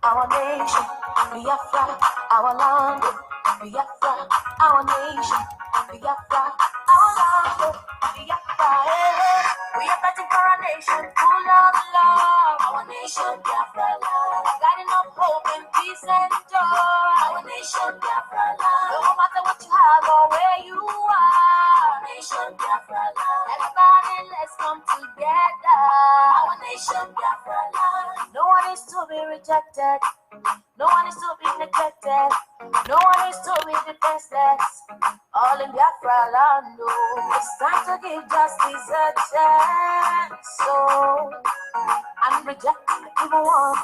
Our nation, Biafra, our land, Biafra, our nation, Biafra, our land, Biafra. We are fighting for our nation, full of love. Our nation, Biafra, love. Guiding up hope and peace and joy. Our nation, Biafra, love. No matter what you have or where you are. Our nation, Biafra, love. Everybody, let's come together. Our nation, Biafra, love. No one is to be rejected. No one is to be neglected. No one is to be defenseless. All in Biafra land. Oh, it's time to give justice a chance. So I'm rejecting the evil ones.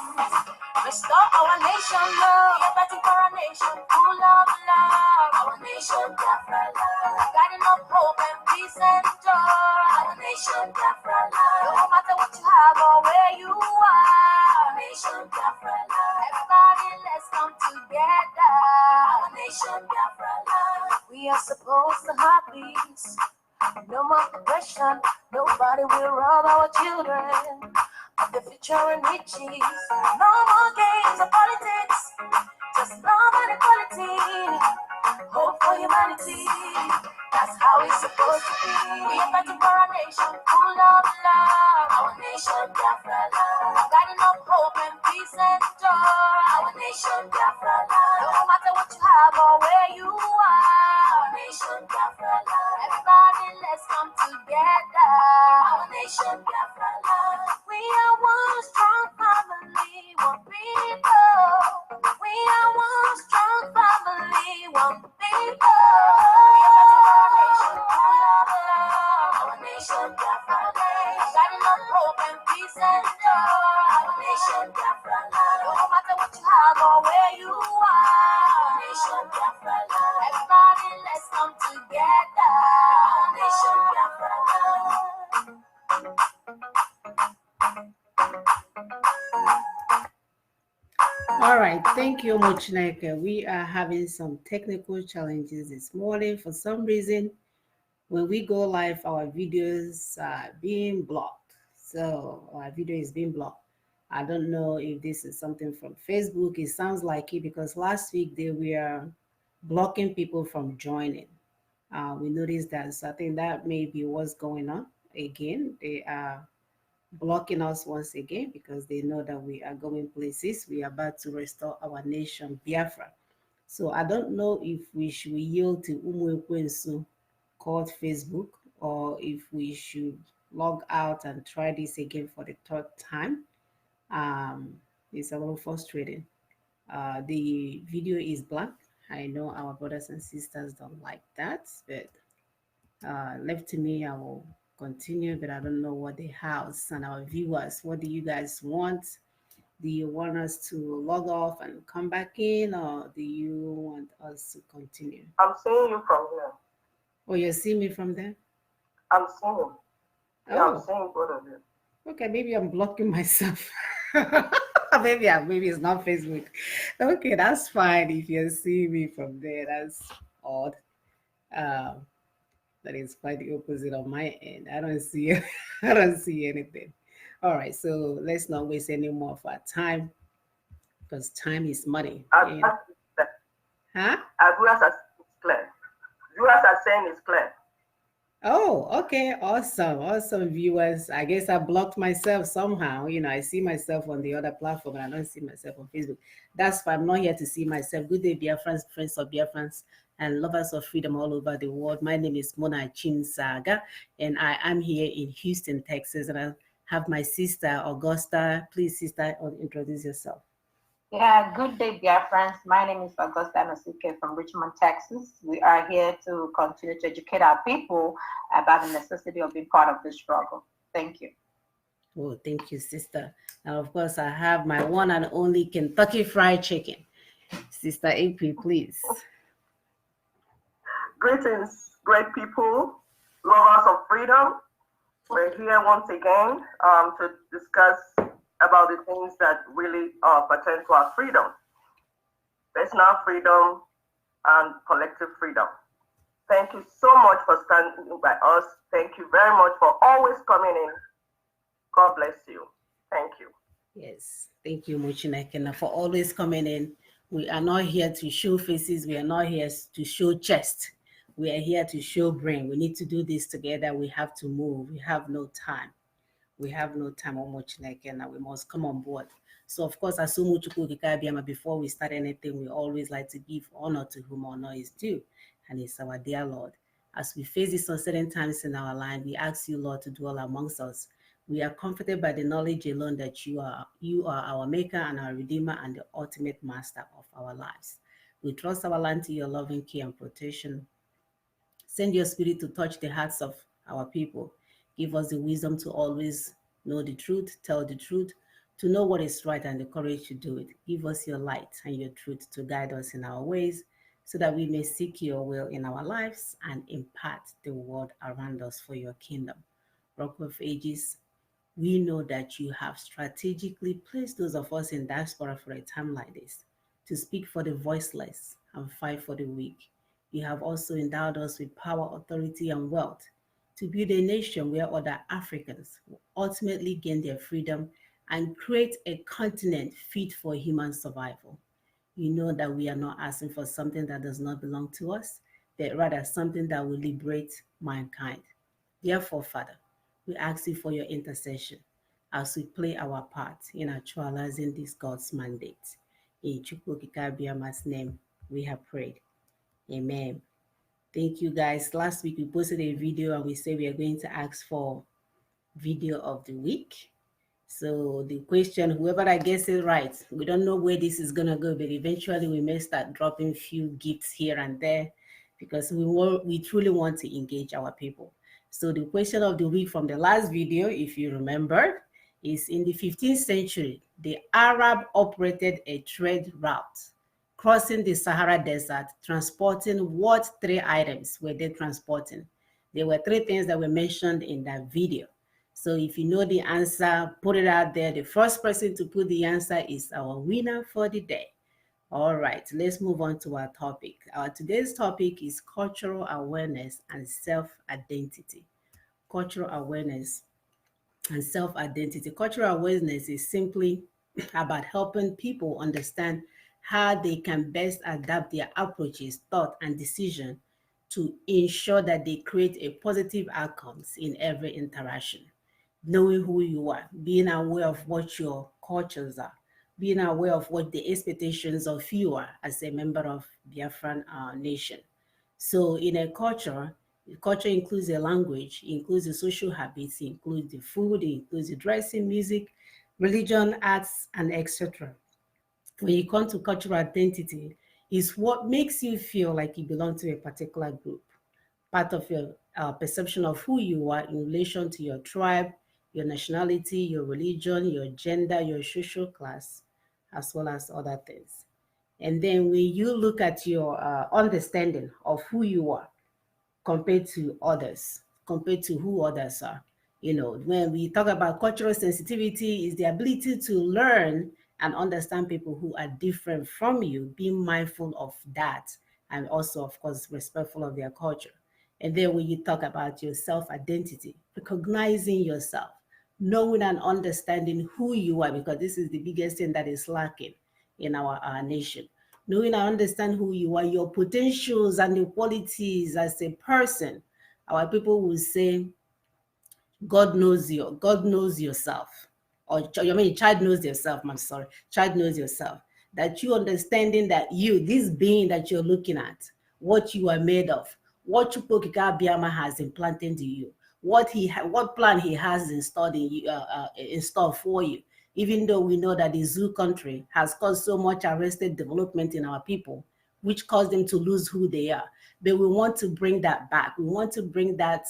Restore our nation, love. We are fighting for a nation full of love. Our nation, Biafra love. Guiding up hope and peace and joy. Our nation, Biafra love. No matter what you have or where you are. Our nation, Biafra love. Everybody, let's come together. Our nation, Biafra love. We are supposed to have peace. No more aggression. Nobody will rob our children of the future and riches. No more games of politics. Just love and equality. Hope for humanity. That's how it's supposed to be. We are fighting for a nation full of love. Our nation, Biafra love. Guiding up hope and peace and joy. Our nation, Biafra love. No matter what you have or where you are. Our nation, Biafra love. Everybody, let's come together. Our nation, Biafra love. We are one strong family, one people. We are one strong family, one people. Our nation, Biafra love. Guiding up hope and peace and joy. Our nation, Biafra love. No matter what you have or where you are. Our nation, Biafra love. Everybody, let's come together. Our nation, Biafra love. All right, thank you, Mochineke. We are having some technical challenges this morning. For some reason, when we go live, our videos are being blocked. So our video is being blocked. I don't know if this is something from Facebook. It sounds like it because last week they were blocking people from joining. We noticed that, so I think that may be what's going on. Again, they are blocking us once again because they know that we are going places. We are about to restore our nation, Biafra. So I don't know if we should yield to Umwekwensu called Facebook or if we should log out and try this again for the third time. It's a little frustrating. The video is blank. I know our brothers and sisters don't like that, but left to me, I will continue, but I don't know what the house and our viewers, what do you guys want? Do you want us to log off and come back in, or do you want us to continue? I'm seeing you from here. Oh, you see me from there? I'm seeing you. Yeah, Oh. I'm seeing both of you. Okay, maybe I'm blocking myself. maybe it's not Facebook. Okay, that's fine. If you see me from there, that's odd. That is quite the opposite on my end. I don't see I don't see anything. All right, so let's not waste any more of our time because time is money. Huh? As viewers are clear. Viewers are saying it's clear. Oh, okay, awesome viewers. I guess I blocked myself somehow. You know, I see myself on the other platform and I don't see myself on Facebook. That's why I'm not here to see myself. Good day, Biafrans, friends of Biafrans, and lovers of freedom all over the world. My name is Mona Chinsaga, and I am here in Houston, Texas, and I have my sister, Augusta. Please, sister, introduce yourself. Yeah, good day, Biafrans. My name is Augusta Nosuke from Richmond, Texas. We are here to continue to educate our people about the necessity of being part of this struggle. Thank you. Oh, thank you, sister. Now, of course, I have my one and only Kentucky Fried Chicken. Sister AP, please. Greetings, great people, lovers of freedom. We're here once again to discuss about the things that really pertain to our freedom, personal freedom and collective freedom. Thank you so much for standing by us. Thank you very much for always coming in. God bless you. Thank you. Yes, thank you, Muchinekena, for always coming in. We are not here to show faces. We are not here to show chest. We are here to show brain. We need to do this together. We have to move. We have no time. We have no time or much like and we must come on board. So of course, as before we start anything, we always like to give honor to whom honor is due, and it's our dear Lord. As we face these uncertain times in our life, we ask you, Lord, to dwell amongst us. We are comforted by the knowledge alone that you are our maker and our redeemer and the ultimate master of our lives. We trust our land to your loving care and protection. Send your spirit to touch the hearts of our people. Give us the wisdom to always know the truth, tell the truth, to know what is right and the courage to do it. Give us your light and your truth to guide us in our ways so that we may seek your will in our lives and impart the world around us for your kingdom. Rock of Ages, we know that you have strategically placed those of us in diaspora for a time like this to speak for the voiceless and fight for the weak. You have also endowed us with power, authority, and wealth to build a nation where other Africans will ultimately gain their freedom and create a continent fit for human survival. You know that we are not asking for something that does not belong to us, but rather something that will liberate mankind. Therefore, Father, we ask you for your intercession as we play our part in actualizing this God's mandate. In Chukwukikabiama's name, we have prayed. Amen. Thank you guys. Last week we posted a video and we said we are going to ask for video of the week. So the question, whoever I guess it right, we don't know where this is gonna go, but eventually we may start dropping few gifts here and there because we truly want to engage our people. So the question of the week from the last video, if you remember, is in the 15th century, the Arab operated a trade route crossing the Sahara Desert, transporting what three items were they transporting? There were three things that were mentioned in that video. So if you know the answer, put it out there. The first person to put the answer is our winner for the day. All right, let's move on to our topic. Our today's topic is cultural awareness and self-identity. Cultural awareness and self-identity. Cultural awareness is simply about helping people understand how they can best adapt their approaches, thought, and decision to ensure that they create a positive outcomes in every interaction. Knowing who you are, being aware of what your cultures are, being aware of what the expectations of you are as a member of Biafran nation. So in a culture, culture includes the language, includes the social habits, includes the food, includes the dressing, music, religion, arts, and etc. When you come to cultural identity, is what makes you feel like you belong to a particular group, part of your perception of who you are in relation to your tribe, your nationality, your religion, your gender, your social class, as well as other things. And then when you look at your understanding of who you are, compared to others, compared to who others are. You know, when we talk about cultural sensitivity, is the ability to learn and understand people who are different from you, being mindful of that, and also, of course, respectful of their culture. And then when you talk about your self-identity, recognizing yourself, knowing and understanding who you are, because this is the biggest thing that is lacking in our nation. Knowing and understand who you are, your potentials and your qualities as a person. Our people will say, God knows you, God knows yourself. Or I mean, child knows yourself, I'm sorry, child knows yourself. That you understanding that you, this being that you're looking at, what you are made of, what Chukwukika Biama has implanted to you, what plan he has installed in store for you. Even though we know that the zoo country has caused so much arrested development in our people, which caused them to lose who they are. But we want to bring that back. We want to bring that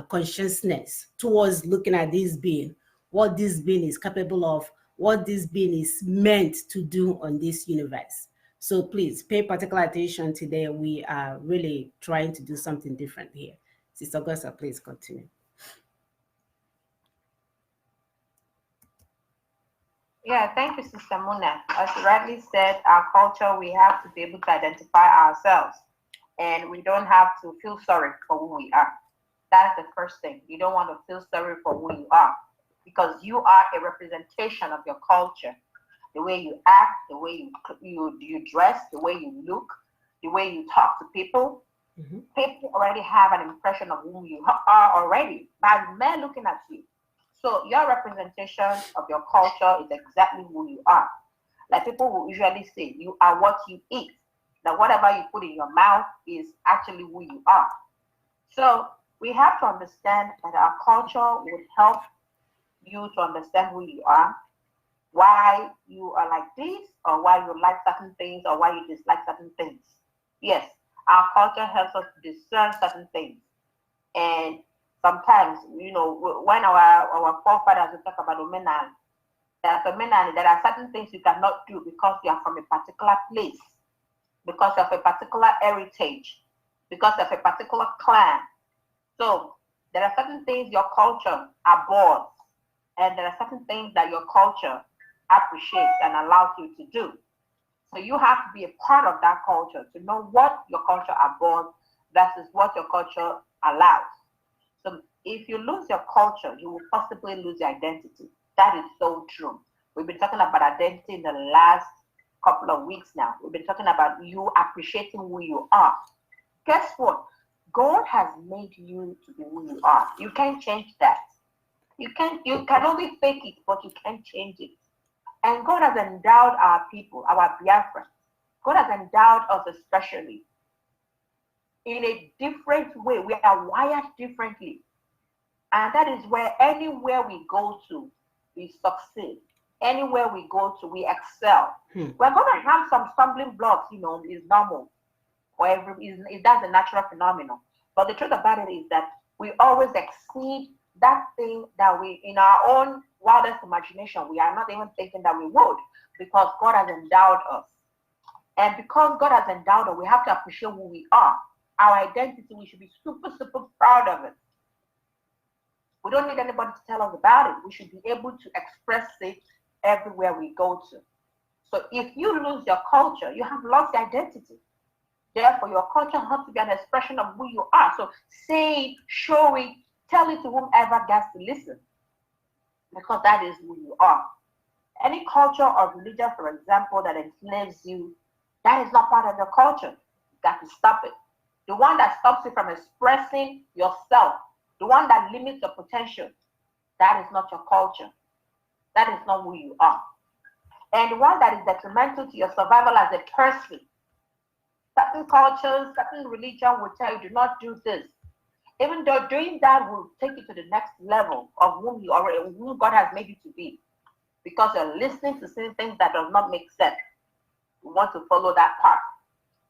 consciousness towards looking at this being, what this being is capable of, what this being is meant to do on this universe. So please pay particular attention today. We are really trying to do something different here. Sister Augusta, please continue. Yeah, thank you, Sister Muna. As you rightly said, our culture, we have to be able to identify ourselves. and we don't have to feel sorry for who we are. That's the first thing. You don't want to feel sorry for who you are, because you are a representation of your culture. The way you act, the way you dress, the way you look, the way you talk to people. Mm-hmm. People already have an impression of who you are already by men looking at you. So your representation of your culture is exactly who you are. Like people will usually say, you are what you eat. That whatever you put in your mouth is actually who you are. So we have to understand that our culture would help you to understand who you are, why you are like this, or why you like certain things, or why you dislike certain things. Yes, our culture helps us discern certain things. And sometimes, when our forefathers would talk about omenani, there are certain things you cannot do because you are from a particular place, because of a particular heritage, because of a particular clan. So there are certain things your culture abhors, and there are certain things that your culture appreciates and allows you to do. So you have to be a part of that culture to know what your culture abhors versus what your culture allows. So if you lose your culture, you will possibly lose your identity. That is so true. We've been talking about identity in the last couple of weeks now. We've been talking about you appreciating who you are. Guess what? God has made you to be who you are. You can't change that. You can only fake it, but you can't change it. And God has endowed our people, our Biafra. God has endowed us especially in a different way. We are wired differently. And that is where anywhere we go to, we succeed. Anywhere we go to, we excel. We're going to have some stumbling blocks, is normal. That's a natural phenomenon. But the truth about it is that we always exceed that thing that we, in our own wildest imagination, we are not even thinking that we would, because God has endowed us. And because God has endowed us, we have to appreciate who we are. Our identity, we should be super, super proud of it. We don't need anybody to tell us about it. We should be able to express it everywhere we go to. So if you lose your culture, you have lost your identity. Therefore, your culture has to be an expression of who you are. So say it, show it, tell it to whomever gets to listen, because that is who you are. Any culture or religion, for example, that enslaves you, that is not part of your culture. You got to stop it. The one that stops you from expressing yourself, the one that limits your potential, that is not your culture. That is not who you are. And the one that is detrimental to your survival as a person, certain cultures, certain religion will tell you, do not do this. Even though doing that will take you to the next level of whom God has made you to be. Because you're listening to certain things that does not make sense. We want to follow that path.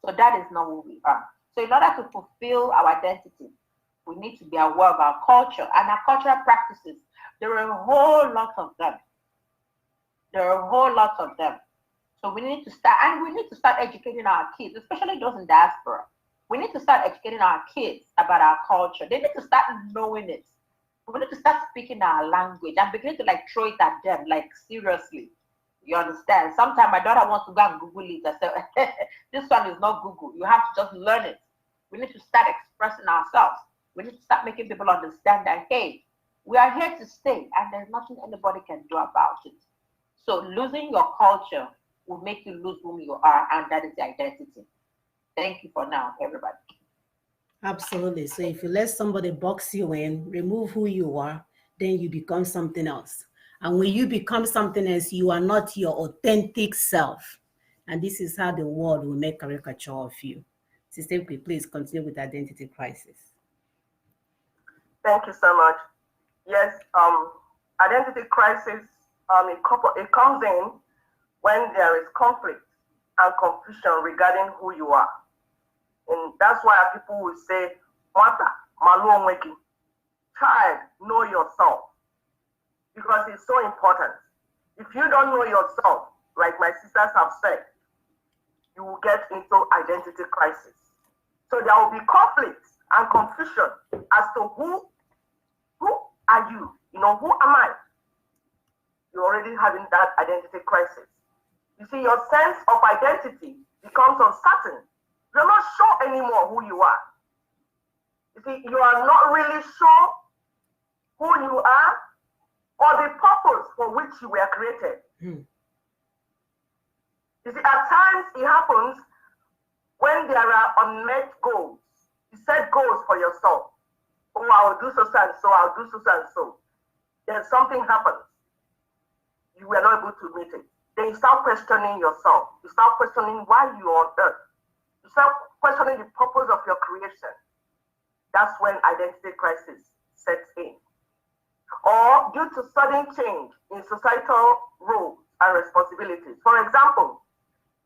So that is not who we are. So in order to fulfill our identity, we need to be aware of our culture and our cultural practices. There are a whole lot of them. So we need to start educating our kids, especially those in diaspora. We need to start educating our kids about our culture. They need to start knowing it. We need to start speaking our language and beginning to throw it at them, seriously. You understand? Sometimes my daughter wants to go and Google it. I say, this one is not Google. You have to just learn it. We need to start expressing ourselves. We need to start making people understand that, hey, we are here to stay and there's nothing anybody can do about it. So losing your culture will make you lose who you are, and that is the identity. Thank you for now, everybody. Absolutely. So if you let somebody box you in, remove who you are, then you become something else. And when you become something else, you are not your authentic self. And this is how the world will make a caricature of you. Sister, please continue with identity crisis. Thank you so much. Yes, identity crisis, it comes in when there is conflict and confusion regarding who you are. And that's why people will say, Mata, malu onweki. Child, know yourself. Because it's so important. If you don't know yourself, like my sisters have said, you will get into identity crisis. So there will be conflict and confusion as to who are you? Who am I? You're already having that identity crisis. You see, your sense of identity becomes uncertain You're not sure anymore who you are. You see, you are not really sure who you are or the purpose for which you were created. You see, at times it happens when there are unmet goals. You set goals for yourself. Oh, I'll do so and so, I'll do so and so. Then something happens. You were not able to meet it. Then you start questioning yourself. You start questioning why you are on earth. You start questioning the purpose of your creation. That's when identity crisis sets in. Or due to sudden change in societal roles and responsibilities. For example,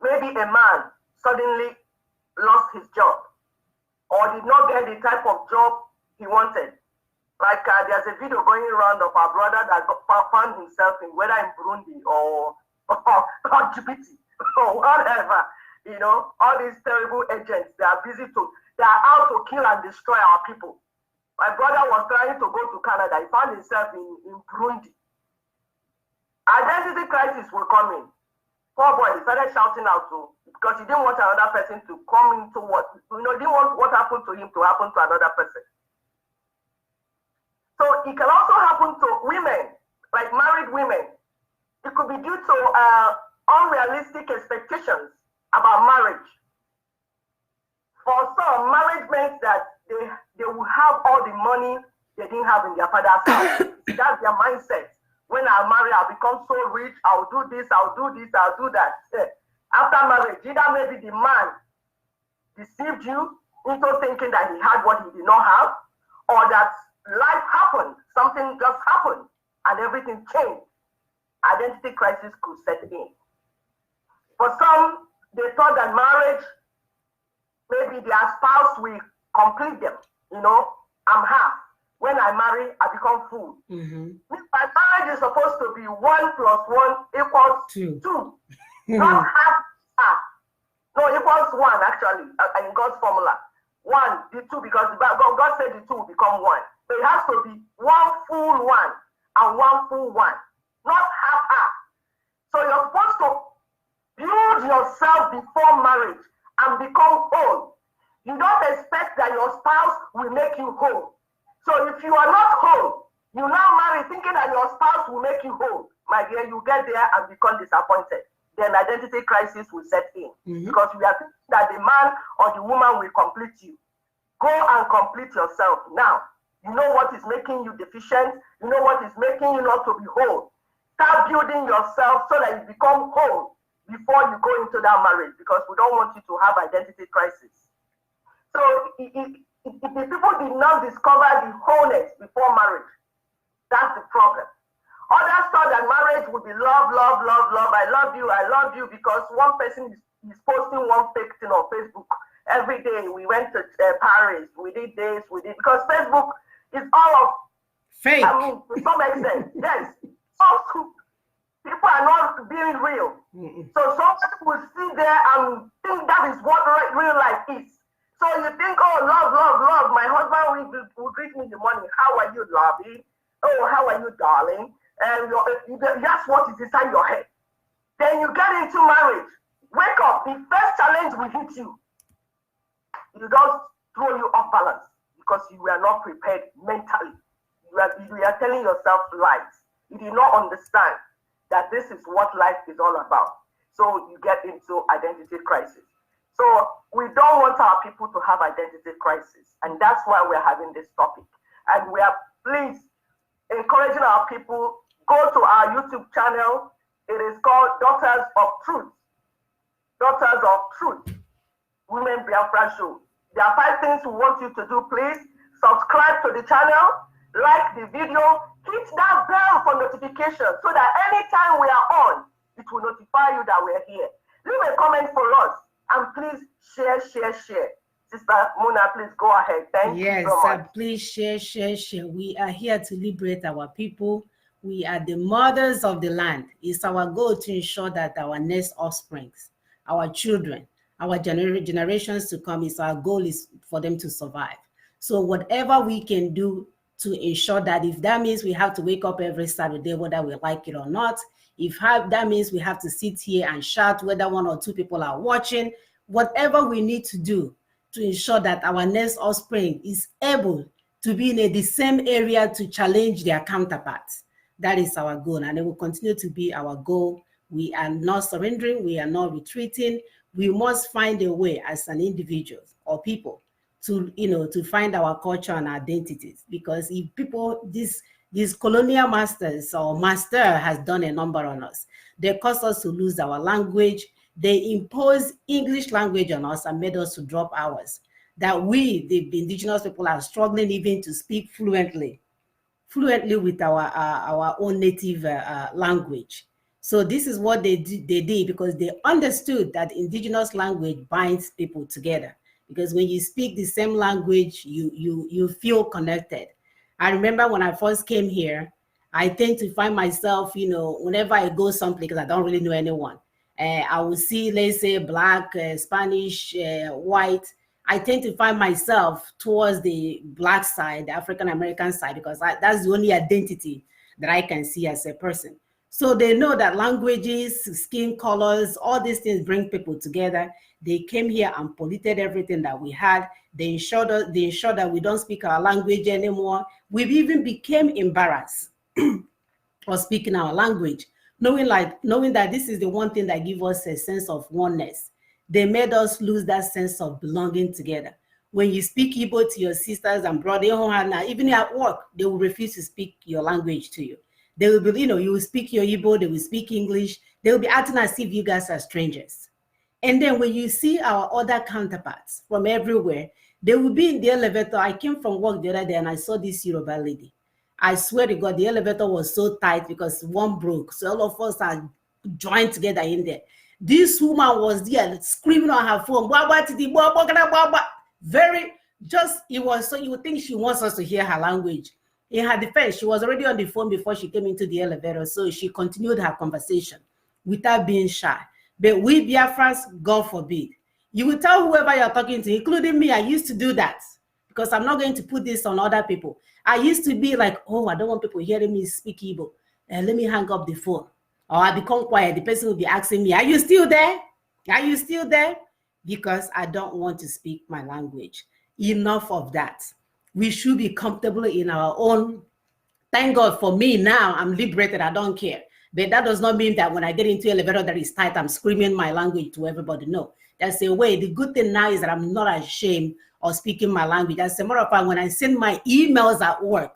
maybe a man suddenly lost his job or did not get the type of job he wanted. Like there's a video going around of our brother that found himself in, whether in Burundi or Djibouti or whatever. You know, all these terrible agents, they are out to kill and destroy our people. My brother was trying to go to Canada. He found himself in Burundi. Identity crisis will come in. Poor boy, he started shouting out too, because he didn't want another person to come into didn't want what happened to him to happen to another person. So it can also happen to women, like married women. It could be due to unrealistic expectations about marriage. For some, marriage meant that they will have all the money they didn't have in their father's house. That's their mindset. When I marry, I'll become so rich, I'll do this, I'll do this, I'll do that. After marriage, either maybe the man deceived you into thinking that he had what he did not have, or that life happened, something just happened, and everything changed. Identity crisis could set in. For some, they thought that marriage, maybe their spouse will complete them. You know, I'm half. When I marry, I become full. My marriage is supposed to be 1 + 1 = 2. Not half. No, equals 1 actually, in God's formula. 1, the 2, because God said the 2 will become 1. So it has to be 1 full 1 and 1 full 1, not half. So you're supposed to build yourself before marriage and become whole. You don't expect that your spouse will make you whole. So if you are not whole, you now marry thinking that your spouse will make you whole. My dear, you get there and become disappointed. Then identity crisis will set in. Because we are thinking that the man or the woman will complete you. Go and complete yourself now. You know what is making you deficient. You know what is making you not to be whole. Start building yourself so that you become whole before you go into that marriage, because we don't want you to have identity crisis. So if the people did not discover the wholeness before marriage, that's the problem. Others thought that marriage would be love, love, love, love. I love you, because one person is posting one fake thing on Facebook. Every day we went to Paris, we did this, because Facebook is all of fake. I mean, to some extent, yes. So people are not being real. So somebody will sit there and think that is what real life is. So you think, oh, love, love, love. My husband will greet me in the morning. How are you, lovey? Oh, how are you, darling? And that's what is inside your head. Then you get into marriage. Wake up. The first challenge will hit you. It will just throw you off balance because you were not prepared mentally. You are telling yourself lies. You did not understand that this is what life is all about. So you get into identity crisis. So we don't want our people to have identity crisis. And that's why we're having this topic. And we are please encouraging our people, go to our YouTube channel. It is called Daughters of Truth. Daughters of Truth. Women Biafra Show. There are 5 things we want you to do. Please subscribe to the channel, like the video, hit that bell for notification so that anytime we are on, it will notify you that we're here. Leave a comment for us and please share. Sister Muna, please go ahead. Thank you so much. Please share. We are here to liberate our people. We are the mothers of the land. It's our goal to ensure that our next offsprings, our children, our generations to come, our goal is for them to survive. So whatever we can do to ensure that, if that means we have to wake up every Saturday, whether we like it or not, that means we have to sit here and shout whether 1 or 2 people are watching, whatever we need to do to ensure that our next offspring is able to be in the same area to challenge their counterparts. That is our goal, and it will continue to be our goal. We are not surrendering, we are not retreating. We must find a way as an individual or people to, to find our culture and identities. Because if people, these colonial masters or master has done a number on us. They caused us to lose our language. They imposed English language on us and made us to drop ours. That we, the indigenous people, are struggling even to speak fluently with our own native language. So this is what they did because they understood that indigenous language binds people together. Because when you speak the same language, you feel connected. I remember when I first came here, I tend to find myself, whenever I go someplace, because I don't really know anyone, I will see, let's say, Black, Spanish, white. I tend to find myself towards the Black side, the African American side, because that's the only identity that I can see as a person. So they know that languages, skin colors, all these things bring people together. They came here and polluted everything that we had. They ensured that we don't speak our language anymore. We even became embarrassed of speaking our language, knowing that this is the one thing that gives us a sense of oneness. They made us lose that sense of belonging together. When you speak Igbo to your sisters and brothers, even at work, they will refuse to speak your language to you. They will be, you will speak your Igbo, they will speak English. They will be acting as if you guys are strangers. And then when you see our other counterparts from everywhere, they will be in the elevator. I came from work the other day and I saw this Yoruba lady. I swear to God, the elevator was so tight because one broke. So all of us are joined together in there. This woman was there screaming on her phone. It was so you would think she wants us to hear her language. In her defense, she was already on the phone before she came into the elevator. So she continued her conversation without being shy. But we Biafrans, God forbid. You will tell whoever you're talking to, including me, I used to do that because I'm not going to put this on other people. I used to be like, oh, I don't want people hearing me speak Igbo. Let me hang up the phone. Or I become quiet. The person will be asking me, are you still there? Are you still there? Because I don't want to speak my language. Enough of that. We should be comfortable in our own. Thank God for me now, I'm liberated, I don't care. But that does not mean that when I get into an elevator that is tight, I'm screaming my language to everybody. No, that's a way. The good thing now is that I'm not ashamed of speaking my language. As a matter of fact, when I send my emails at work,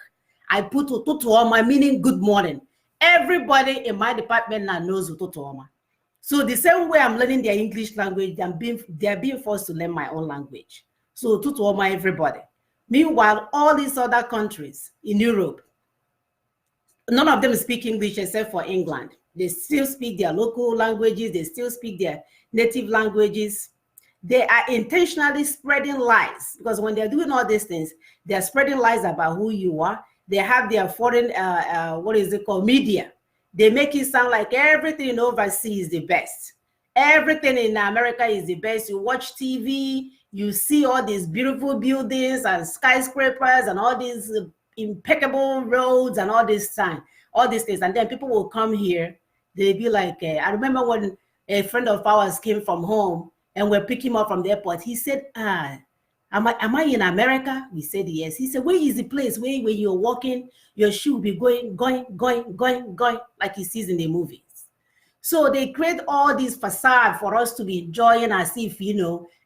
I put Ututuoma, meaning good morning. Everybody in my department now knows Ututuoma. So the same way I'm learning their English language, they're being forced to learn my own language. So Ututuoma, everybody. Meanwhile, all these other countries in Europe, none of them speak English except for England. They still speak their local languages. They still speak their native languages. They are intentionally spreading lies because when they're doing all these things, they're spreading lies about who you are. They have their foreign, media. They make it sound like everything overseas is the best. Everything in America is the best. You watch TV, you see all these beautiful buildings and skyscrapers and all these impeccable roads and all this time, all these things. And then people will come here. They'll be like, I remember when a friend of ours came from home and we're picking him up from the airport. He said, am I in America? We said, yes. He said, where is the place where when you're walking, your shoe will be going, like he sees in the movies. So they create all these facade for us to be enjoying as if,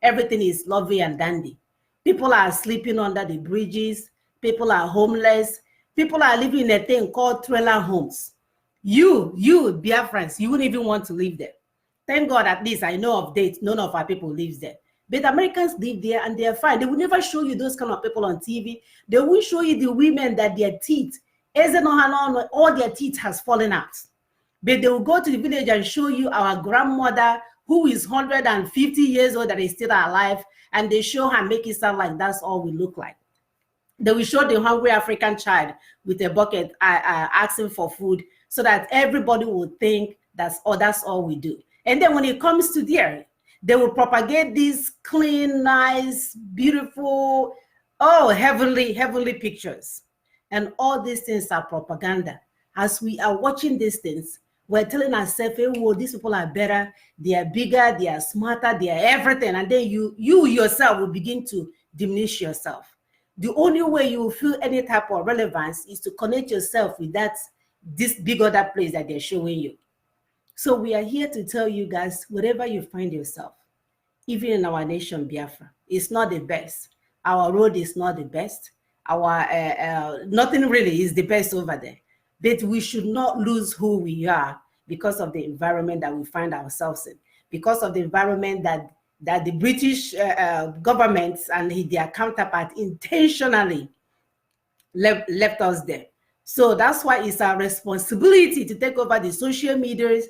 everything is lovely and dandy. People are sleeping under the bridges. People are homeless. People are living in a thing called trailer homes. You, Biafrans, you wouldn't even want to live there. Thank God, at least I know of dates, none of our people lives there. But Americans live there and they're fine. They will never show you those kind of people on TV. They will show you the women that their teeth, all their teeth has fallen out. But they will go to the village and show you our grandmother who is 150 years old that is still alive, and they show her, make it sound like that's all we look like. They will show the hungry African child with a bucket asking for food so that everybody will think that's all we do. And then when it comes to there, they will propagate these clean, nice, beautiful, heavenly pictures. And all these things are propaganda. As we are watching these things, We're telling ourselves, hey, whoa, these people are better, they are bigger, they are smarter, they are everything. And then you yourself will begin to diminish yourself. The only way you will feel any type of relevance is to connect yourself with this big other place that they're showing you. So we are here to tell you guys, wherever you find yourself, even in our nation, Biafra, it's not the best. Our road is not the best. Our nothing really is the best over there. But we should not lose who we are because of the environment that we find ourselves in, because of the environment that the British government and their counterpart intentionally left us there. So that's why it's our responsibility to take over the social media,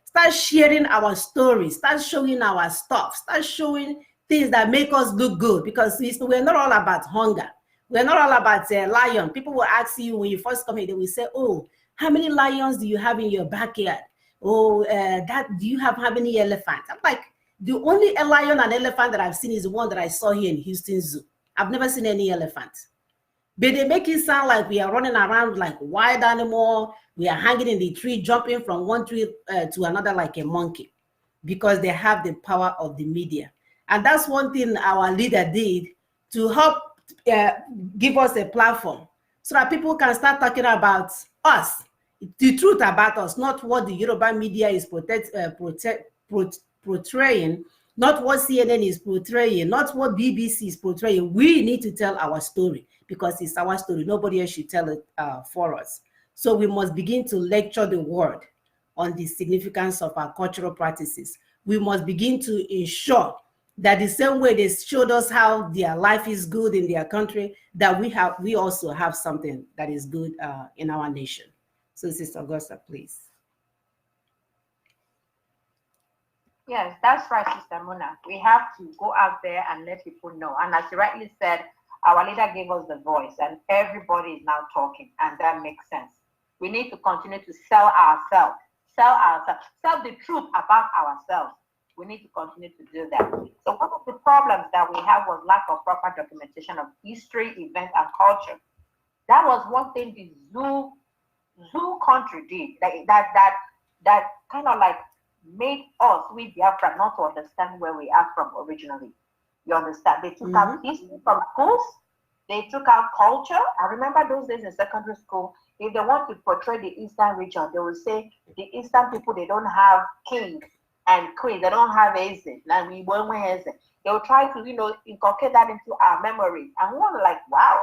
start sharing our stories, start showing our stuff, start showing things that make us look good, because we're not all about hunger. We're not all about lion. People will ask you when you first come here, they will say, oh, how many lions do you have in your backyard? Oh, do you have how many elephants? I'm like, the only lion and elephant that I've seen is the one that I saw here in Houston Zoo. I've never seen any elephant. But they make it sound like we are running around like wild animal. We are hanging in the tree, jumping from one tree to another like a monkey, because they have the power of the media. And that's one thing our leader did to help give us a platform so that people can start talking about us, the truth about us, not what the Yoruba media is portraying, not what CNN is portraying, not what BBC is portraying. We need to tell our story because it's our story. Nobody else should tell it for us. So we must begin to lecture the world on the significance of our cultural practices. We must begin to ensure that the same way they showed us how their life is good in their country, that we also have something that is good in our nation. So Sister Augusta, please. Yes, that's right, Sister Mona. We have to go out there and let people know. And as you rightly said, our leader gave us the voice and everybody is now talking, and that makes sense. We need to continue to sell the truth about ourselves. We need to continue to do that. So one of the problems that we have was lack of proper documentation of history, events, and culture. That was one thing the zoo country did. That kind of like made us, we Biafra, not to understand where we are from originally. You understand? They took out history from schools. They took out culture. I remember those days in secondary school, if they want to portray the Eastern region, they will say the Eastern people, they don't have king and queen. They don't have Eze. And we won't Eze. They will try to, inculcate that into our memory. And we're like, wow,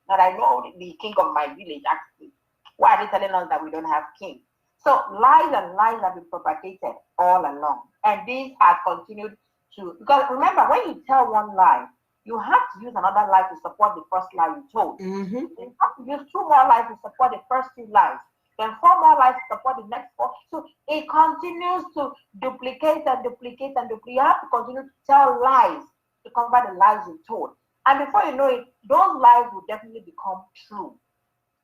that I know the king of my village, actually. Why are they telling us that we don't have king? So lies and lies have been propagated all along. And these have continued to, because remember, when you tell one lie, you have to use another lie to support the first lie you told. You have to use 2 more lies to support the first 2 lies. Then 4 more lies to support the next 4. So it continues to duplicate and duplicate and duplicate. You have to continue to tell lies to cover the lies you told. And before you know it, those lies will definitely become true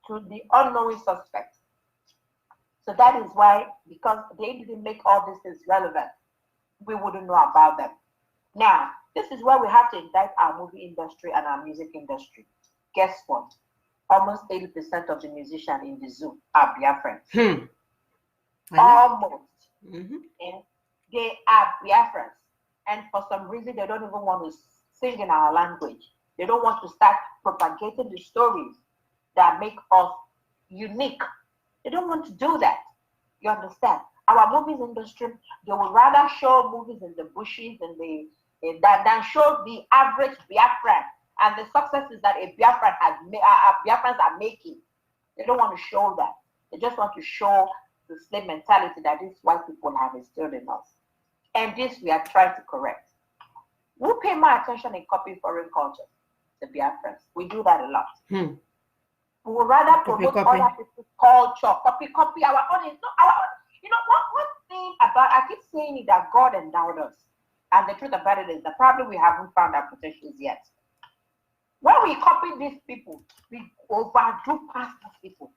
to the unknowing suspect. So that is why, because they didn't make all these things relevant, we wouldn't know about them. Now, this is where we have to indict our movie industry and our music industry. Guess what? Almost 80% of the musicians in the zoo are Biafrans. Almost. And they are Biafrans. And for some reason, they don't even want to sing in our language. They don't want to start propagating the stories that make us unique. They don't want to do that. You understand? Our movies industry, they would rather show movies in the bushes and than show the average Biafran and the successes that a Biafran Biafrans are making. They don't want to show that. They just want to show the slave mentality that these white people have instilled in us. And this we are trying to correct. We pay more attention in copying foreign culture, the Biafrans. We do that a lot. We would rather promote other people's culture, copy our own. One thing about, I keep saying it, that God endowed us. And the truth about it is that probably we haven't found our potentials yet. When we copy these people, we overdo past these people.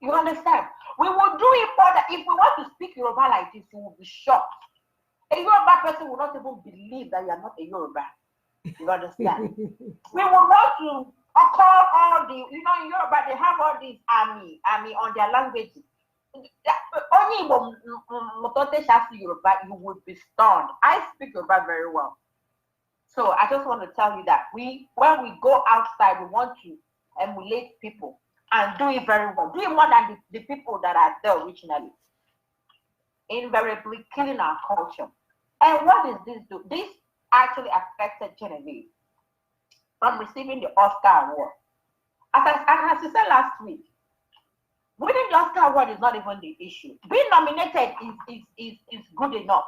You understand? We will do it more that if we want to speak Yoruba like this, you will be shocked. A Yoruba person will not even believe that you are not a Yoruba. You understand? We will want to call all the, in Yoruba, they have all these army on their languages. Yoruba, you would be stunned. I speak Yoruba very well. So I just want to tell you that when we go outside, we want to emulate people and do it very well. Do it more than the people that are there originally. Invariably killing our culture. And what does this do? This actually affected Genevieve from receiving the Oscar award. As I said last week, winning the Oscar award is not even the issue. Being nominated is good enough.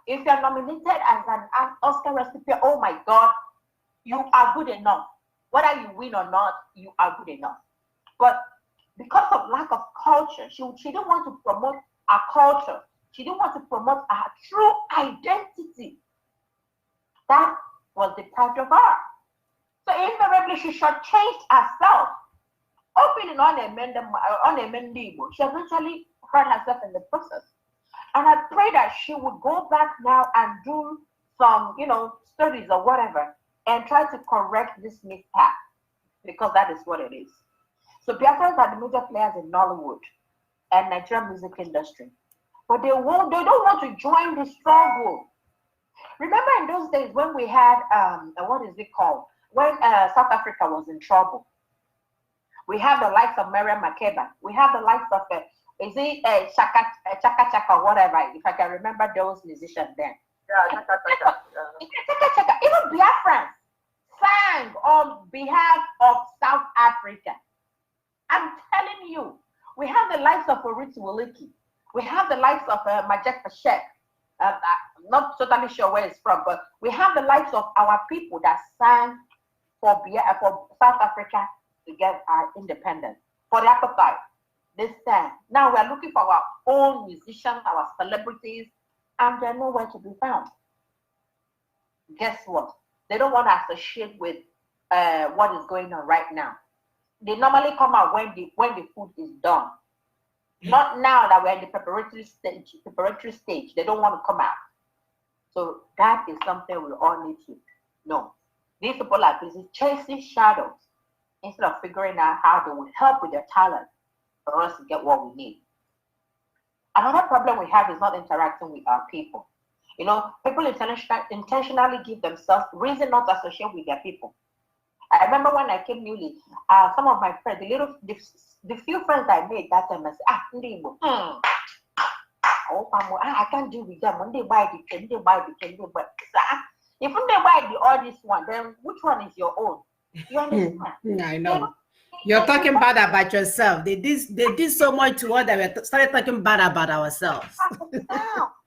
If you're nominated as an Oscar recipient, oh my God, you are good enough. Whether you win or not, you are good enough. But because of lack of culture, she didn't want to promote our culture. She didn't want to promote our true identity. That was deprived of her. So invariably, she shortchanged herself. Opening on a mendigo, she eventually hurt herself in the process. And I pray that she would go back now and do some, studies or whatever, and try to correct this mishap, because that is what it is. So Biafrans are the major players in Nollywood and Nigerian music industry, but they don't want to join the struggle. Remember in those days when we had what is it called? When South Africa was in trouble, we have the likes of Miriam Makeba. We have the likes of Chaka Chaka or whatever, if I can remember those musicians then. Yeah, Chaka Chaka. Even Biafrans sang on behalf of South Africa. I'm telling you, we have the likes of Orit Wiliki. We have the likes of Majek Pashek. I'm not totally sure where it's from, but we have the likes of our people that sang for South Africa to get our independence. For the appetite, they sang. Now we are looking for our own musicians, our celebrities, and they're nowhere to be found. Guess what? They don't want to associate with what is going on right now. They normally come out when the food is done. Not now that we're in the preparatory stage. They don't want to come out. So that is something we all need to know. These people are busy chasing shadows instead of figuring out how they will help with their talent for us to get what we need. Another problem we have is not interacting with our people. People intentionally give themselves reason not to associate with their people. I remember when I came newly, some of my friends, the few friends I made that time, I said, I can't deal with them. When they buy the can, but if they buy the oldest one, then which one is your own? You understand? I know. You're talking bad about yourself. They did so much to us that we started talking bad about ourselves.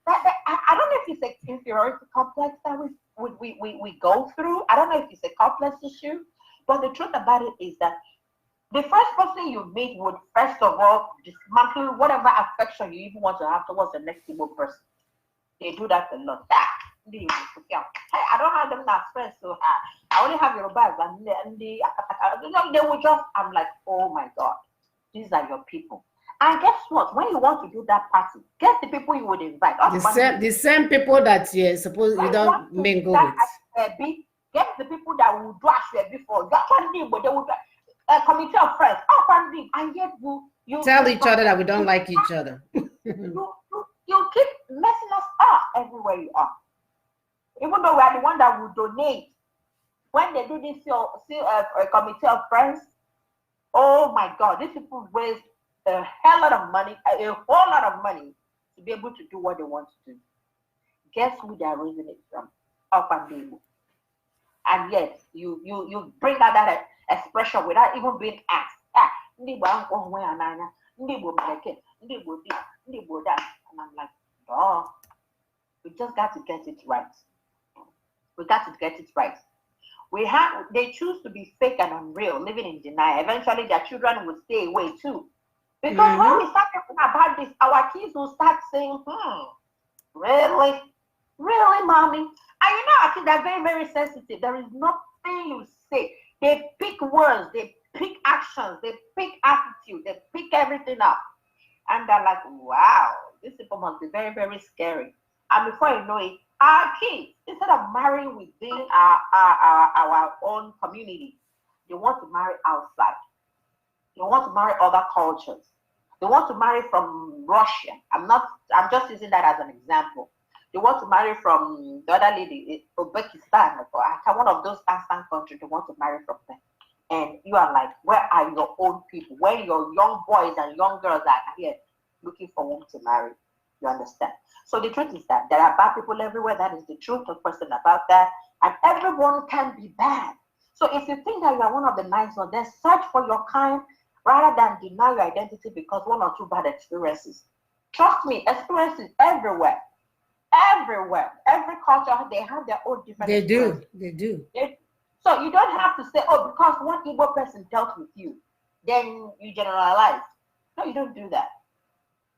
I don't know if it's an inferiority complex that we go through. I don't know if it's a complex issue, but the truth about it is that the first person you meet would first of all dismantle whatever affection you even want to have towards the next evil person. They do that a lot. I don't have them as friends, so I only have Yorubas and they will just, I'm like, oh my God, these are your people. And guess what? When you want to do that party, guess the people you would invite. The same people that you suppose you don't mingle with. Get the people that will do as before. But they will a committee of friends. And yet you tell each other that we don't like each other. you keep messing us up everywhere you are. Even though we are the one that will donate. When they do this, a committee of friends, oh my God, these people raise a hell lot of money, a whole lot of money to be able to do what they want to do. Guess who they are raising it from? Up and down. And yet you bring out that expression without even being asked. And I'm like, oh, we just got to get it right. We got to get it right. They choose to be fake and unreal, living in denial. Eventually, their children will stay away too. Because when we start talking about this, our kids will start saying, really? Really, mommy? And our kids are very, very sensitive. There is nothing you say. They pick words, they pick actions, they pick attitude, they pick everything up. And they're like, wow, these people must be very, very scary. And before you know it, our kids, instead of marrying within our own community, they want to marry outside. They want to marry other cultures. They want to marry from Russia. I'm just using that as an example. They want to marry from the other lady, Uzbekistan, or one of those Afghan countries. They want to marry from them. And you are like, where are your own people? Where your young boys and young girls are here looking for whom to marry? You understand? So the truth is that there are bad people everywhere. That is the truth, no question about that. And everyone can be bad. So if you think that you are one of the nice ones, then search for your kind rather than deny your identity because one or two bad experiences. Trust me, experiences everywhere. Everywhere. Every culture, they have their own different experiences. They do. So you don't have to say, oh, because one Igbo person dealt with you, then you generalize. No, you don't do that.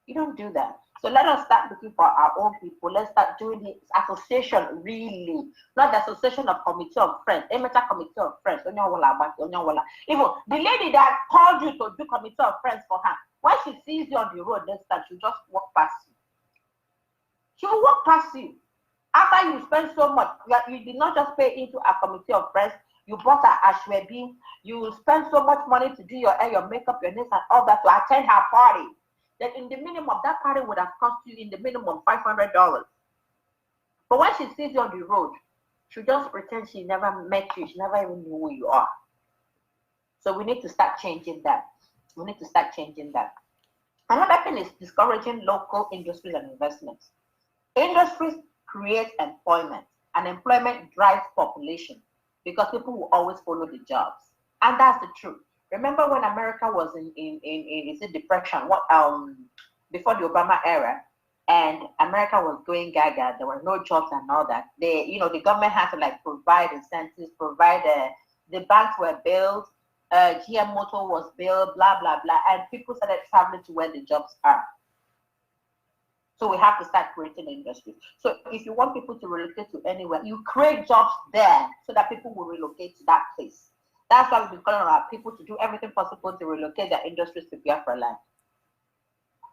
You don't do that. So let us start looking for our own people. Let's start doing the association really, not the association of committee of friends. Emeta committee of friends. Even the lady that called you to do committee of friends for her, when she sees you on the road next time, she'll just walk past you. She will walk past you. After you spend so much, you did not just pay into a committee of friends, you bought her ashwebi, you spend so much money to do your hair, your makeup, your nails, and all that to attend her party. Then in the minimum, that party would have cost you in the minimum $500. But when she sees you on the road, she just pretend she never met you, she never even knew who you are. So we need to start changing that. We need to start changing that. Another thing is discouraging local industries and investments. Industries create employment, and employment drives population because people will always follow the jobs. And that's the truth. Remember when America was in depression, before the Obama era, and America was going gaga, there were no jobs and all that. The government had to provide incentives, the banks were built, GM Motor was built, blah blah blah, and people started traveling to where the jobs are. So we have to start creating industries. So if you want people to relocate to anywhere, you create jobs there so that people will relocate to that place. That's why we've been calling on our people to do everything possible to relocate their industries to Biafra land.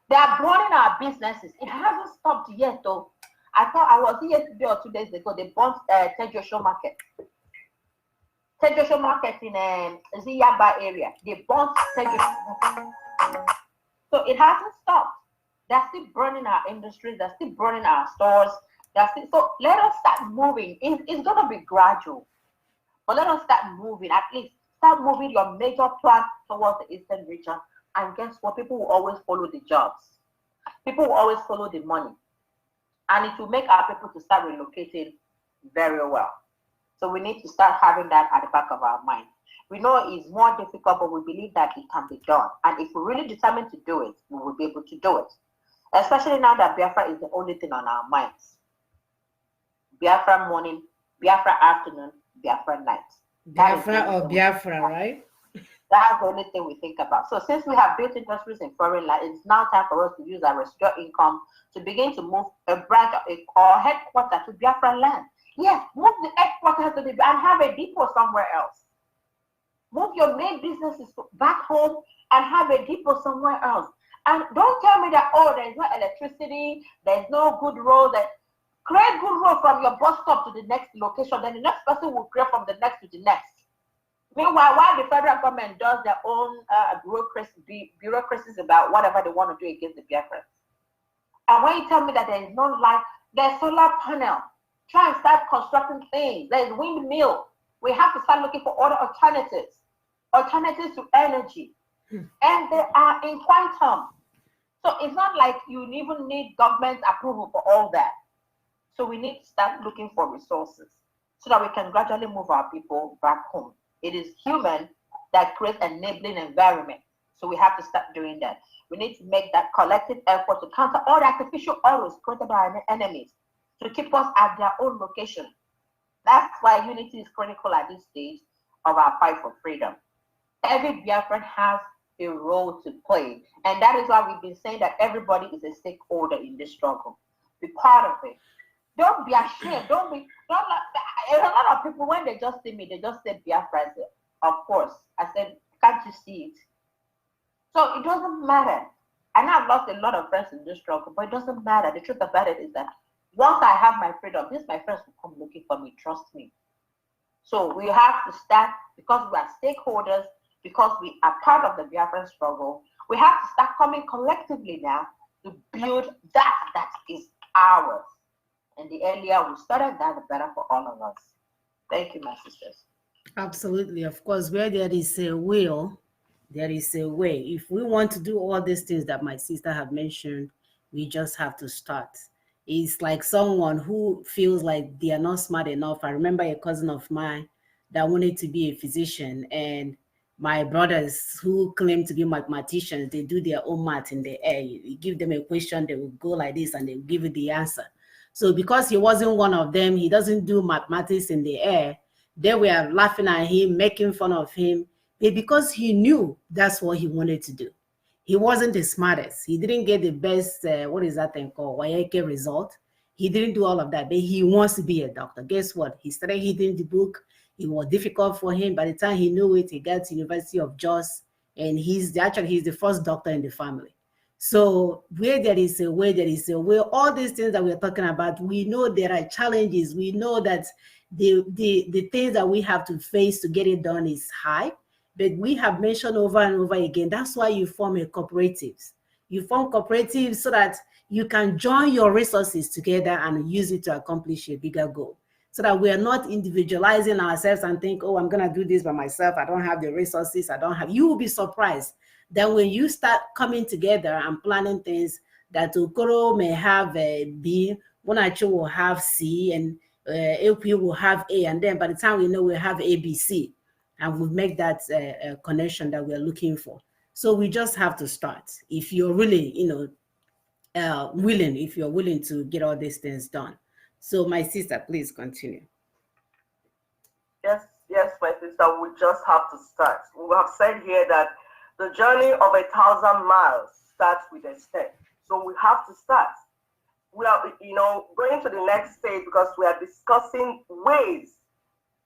They are burning our businesses. It hasn't stopped yet, though. I thought I was here today or 2 days ago. They burnt Tejosho Market. Tejosho Market in Ziyaba area. They burnt Tejosho Market. So it hasn't stopped. They're still burning our industries. They're still burning our stores. So let us start moving. It's going to be gradual. But let us start moving. At least start moving your major plan towards the eastern region. And guess what? People will always follow the jobs. People will always follow the money. And it will make our people to start relocating very well. So we need to start having that at the back of our mind. We know it's more difficult, but we believe that it can be done. And if we're really determined to do it, we will be able to do it. Especially now that Biafra is the only thing on our minds. Biafra morning, Biafra afternoon, Biafra night. Biafra or Biafra, right? That's the only thing we think about. So since we have built industries in foreign land, it's now time for us to use our residual income to begin to move a branch or headquarters to Biafra land. Yes, move the headquarters to and have a depot somewhere else. Move your main businesses back home and have a depot somewhere else. And don't tell me that, oh, there's no electricity, there's no good road. Create good road from your bus stop to the next location, then the next person will create from the next to the next. Meanwhile, while the federal government does their own bureaucracies about whatever they want to do against the Biafrans. And when you tell me that there is no light, there's solar panel. Try and start constructing things. There's windmill. We have to start looking for other alternatives to energy. And they are in quantum. So it's not like you even need government approval for all that. So we need to start looking for resources so that we can gradually move our people back home. It is human that creates an enabling environment. So we have to start doing that. We need to make that collective effort to counter all the artificial arrows created by our enemies to keep us at their own location. That's why unity is critical at this stage of our fight for freedom. Every Biafran has a role to play. And that is why we've been saying that everybody is a stakeholder in this struggle. Be part of it. Don't be ashamed. A lot of people, when they just see me, they just say Biafra. Of course. I said, can't you see it? So it doesn't matter. I know I've lost a lot of friends in this struggle, but it doesn't matter. The truth about it is that once I have my freedom, my friends will come looking for me. Trust me. So we have to start, because we are stakeholders, because we are part of the Biafran struggle, We have to start coming collectively now to build that is ours. And the earlier we started that, the better for all of us. Thank you, my sisters. Absolutely. Of course, where there is a will, there is a way. If we want to do all these things that my sister have mentioned, we just have to start. It's like someone who feels like they are not smart enough. I remember a cousin of mine that wanted to be a physician, and my brothers who claim to be mathematicians, they do their own math in the air. You give them a question, they will go like this and they will give you the answer. So because he wasn't one of them, he doesn't do mathematics in the air. They were laughing at him, making fun of him, but because he knew that's what he wanted to do. He wasn't the smartest. He didn't get the best, what is that thing called, YAK result. He didn't do all of that, but he wants to be a doctor. Guess what? He started reading the book. It was difficult for him. By the time he knew it, he got to University of Jos, and he's the first doctor in the family. So where there is a way, there is a way. All these things that we're talking about, we know there are challenges. We know that the things that we have to face to get it done is high, but we have mentioned over and over again, that's why you form a cooperatives. You form cooperatives so that you can join your resources together and use it to accomplish a bigger goal. So that we are not individualizing ourselves and think, oh, I'm going to do this by myself. I don't have the resources. You will be surprised that when you start coming together and planning things, that Okoro may have B, Monacho will have C, and LP will have A, and then by the time we know, we'll have ABC, and we'll make that connection that we're looking for. So we just have to start. If you're really, if you're willing to get all these things done. So my sister, please continue. Yes, my sister, we just have to start. We have said here that the journey of 1,000 miles starts with a step. So we have to start. We are, going to the next stage because we are discussing ways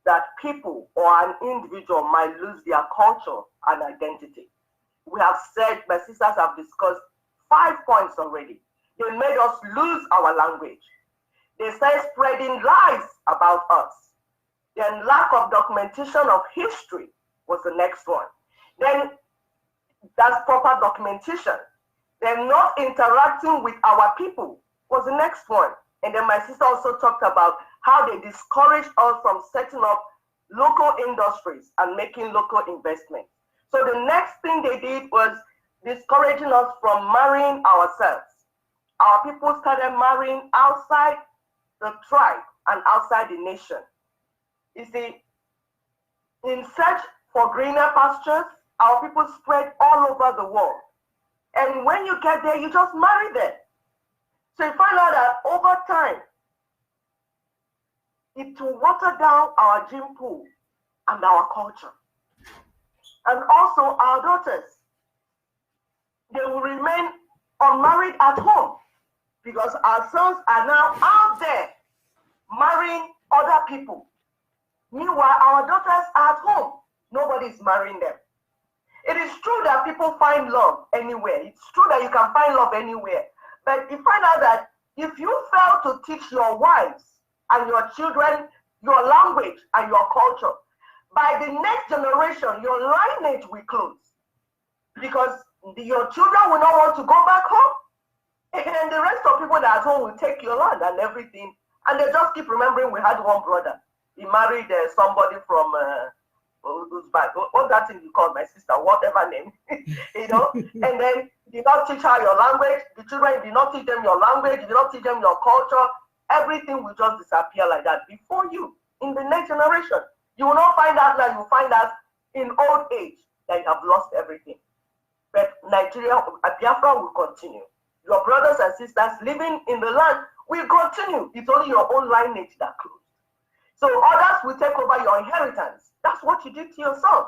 that people or an individual might lose their culture and identity. We have said, my sisters have discussed 5 points already. They made us lose our language. They started spreading lies about us. Then lack of documentation of history was the next one. Then that's proper documentation. Then not interacting with our people was the next one. And then my sister also talked about how they discouraged us from setting up local industries and making local investments. So the next thing they did was discouraging us from marrying ourselves. Our people started marrying outside the tribe and outside the nation. You see, in search for greener pastures, our people spread all over the world. And when you get there, you just marry them. So you find out that over time, it will water down our gene pool and our culture. And also our daughters. They will remain unmarried at home because our sons are now out there marrying other people. Meanwhile, our daughters are at home. Nobody is marrying them. It is true that people find love anywhere. It's true that you can find love anywhere. But you find out that if you fail to teach your wives and your children your language and your culture, by the next generation, your lineage will close. Because your children will not want to go back home. And the rest of people that are at home will take your land and everything. And they just keep remembering we had one brother. He married somebody from Uzbek. What's that thing you call my sister? Whatever name. And then you did not teach her your language. The children did not teach them your language. You did not teach them your culture. Everything will just disappear like that before you. In the next generation, you will not find out that you will find out in old age that you have lost everything. But Nigeria, Biafra will continue. Your brothers and sisters living in the land will continue. It's only your own lineage that closed. So others will take over your inheritance. That's what you did to your son.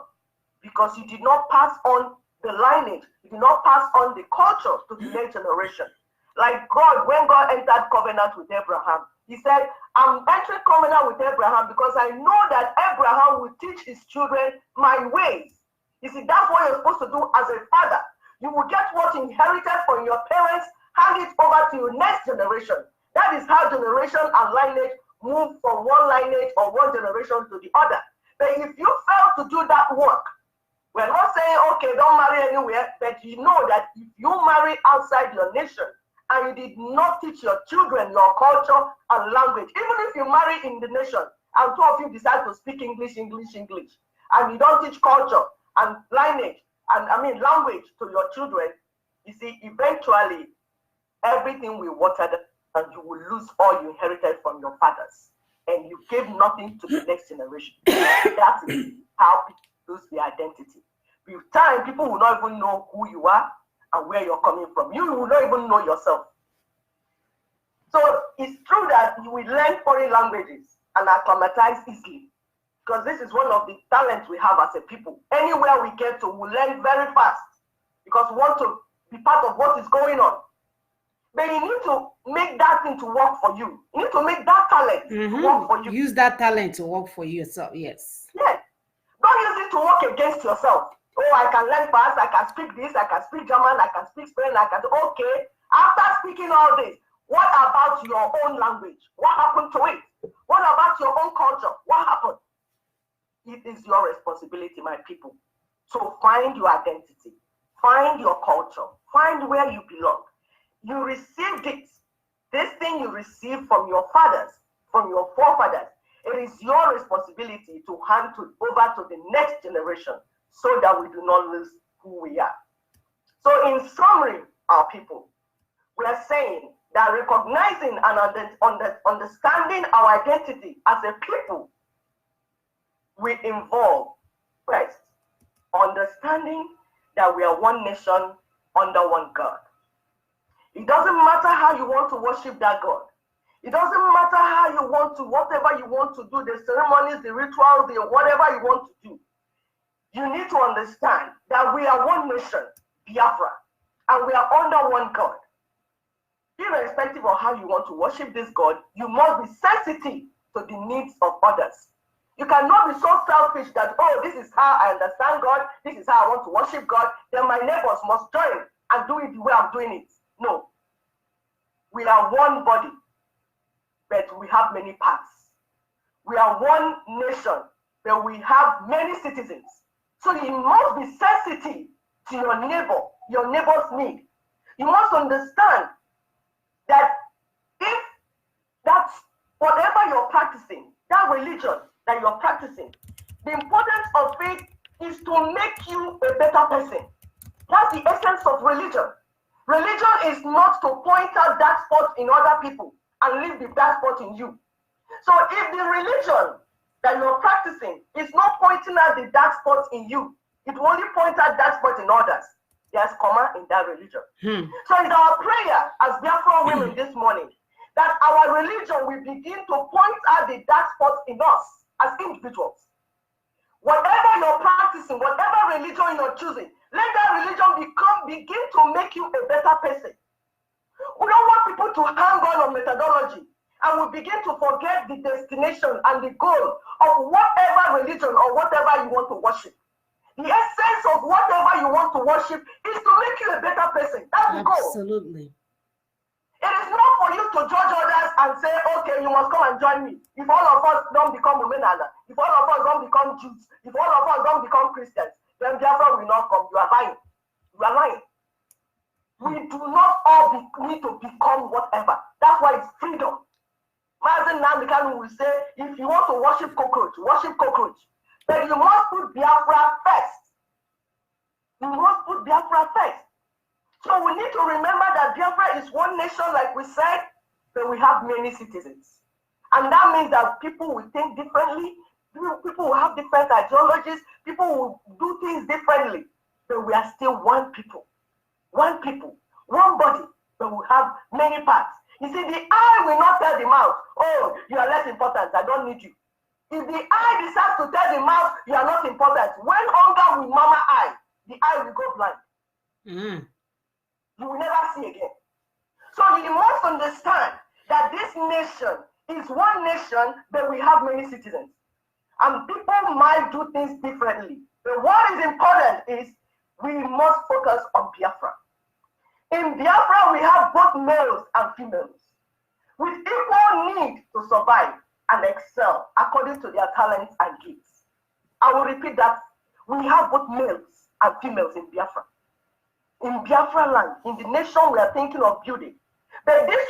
Because you did not pass on the lineage. You did not pass on the culture to the next generation. Like God, when God entered covenant with Abraham, he said, I'm entering covenant with Abraham because I know that Abraham will teach his children my ways. You see, that's what you're supposed to do as a father. You will get what you inherited from your parents, hand it over to your next generation. That is how generation and lineage move from one lineage or one generation to the other. But if you fail to do that work, We're not saying, okay, don't marry anywhere, but you know that if you marry outside your nation and you did not teach your children your culture and language, even if you marry in the nation and two of you decide to speak English, and you don't teach culture and lineage, language to your children, you see, eventually everything will water down and you will lose all you inherited from your fathers. And you gave nothing to the next generation. That is how people lose their identity. With time, people will not even know who you are and where you're coming from. You will not even know yourself. So it's true that you will learn foreign languages and acclimatize easily, because this is one of the talents we have as a people. Anywhere we get to, we learn very fast because we want to be part of what is going on. But you need to make that thing to work for you. You need to make that talent to work for you. Use that talent to work for yourself, yes. Yes. Don't use it to work against yourself. Oh, I can learn fast, I can speak this, I can speak German, I can speak Spanish, okay. After speaking all this, what about your own language? What happened to it? What about your own culture? What happened? It is your responsibility, my people. So find your identity, find your culture, find where you belong. You received it. This thing you received from your fathers, from your forefathers. It is your responsibility to hand it over to the next generation so that we do not lose who we are. So in summary, our people, we are saying that recognizing and understanding our identity as a people will involve, first, understanding that we are one nation under one God. It doesn't matter how you want to worship that God. It doesn't matter how you want to, whatever you want to do, the ceremonies, the rituals, the whatever you want to do. You need to understand that we are one nation, Biafra, and we are under one God. Irrespective of how you want to worship this God, you must be sensitive to the needs of others. You cannot be so selfish that, oh, this is how I understand God, this is how I want to worship God, then my neighbors must join and do it the way I'm doing it. No. We are one body, but we have many parts. We are one nation, but we have many citizens. So you must be sensitive to your neighbor's need. You must understand that if that's whatever you're practicing, that religion that you're practicing, the importance of it is to make you a better person. That's the essence of religion. Religion is not to point out that spot in other people and leave the bad spot in you. So if the religion that you're practicing is not pointing out the dark spot in you, it will only point out that spot in others. There's comma in that religion. So it's our prayer as Biafra women this morning that our religion will begin to point out the dark spots in us as individuals. Whatever you're practicing, whatever religion you're choosing, let that religion begin to make you a better person. We don't want people to hang on methodology and we begin to forget the destination and the goal of whatever religion or whatever you want to worship. The essence of whatever you want to worship is to make you a better person. That's the goal. Absolutely. It is not for you to judge others and say, okay, you must come and join me. If all of us don't become women, if all of us don't become Jews, if all of us don't become Christians, then Biafra will not come. You are lying. You are lying. We do not all need to become whatever. That's why it's freedom. Mazen Namikanu will say, if you want to worship cockroach, worship cockroach. But you must put Biafra first. You must put Biafra first. So we need to remember that Biafra is one nation, like we said, but we have many citizens. And that means that people will think differently, people will have different ideologies, people will do things differently, but we are still one people, one body, but we have many parts. You see, the eye will not tell the mouth, oh, you are less important, I don't need you. If the eye decides to tell the mouth, you are not important, when hunger will mama eye, the eye will go blind. You will never see again. So you must understand that this nation is one nation, but we have many citizens. And people might do things differently. But what is important is we must focus on Biafra. In Biafra, we have both males and females with equal need to survive and excel according to their talents and gifts. I will repeat that. We have both males and females in Biafra. In Biafra land, in the nation we are thinking of building. But these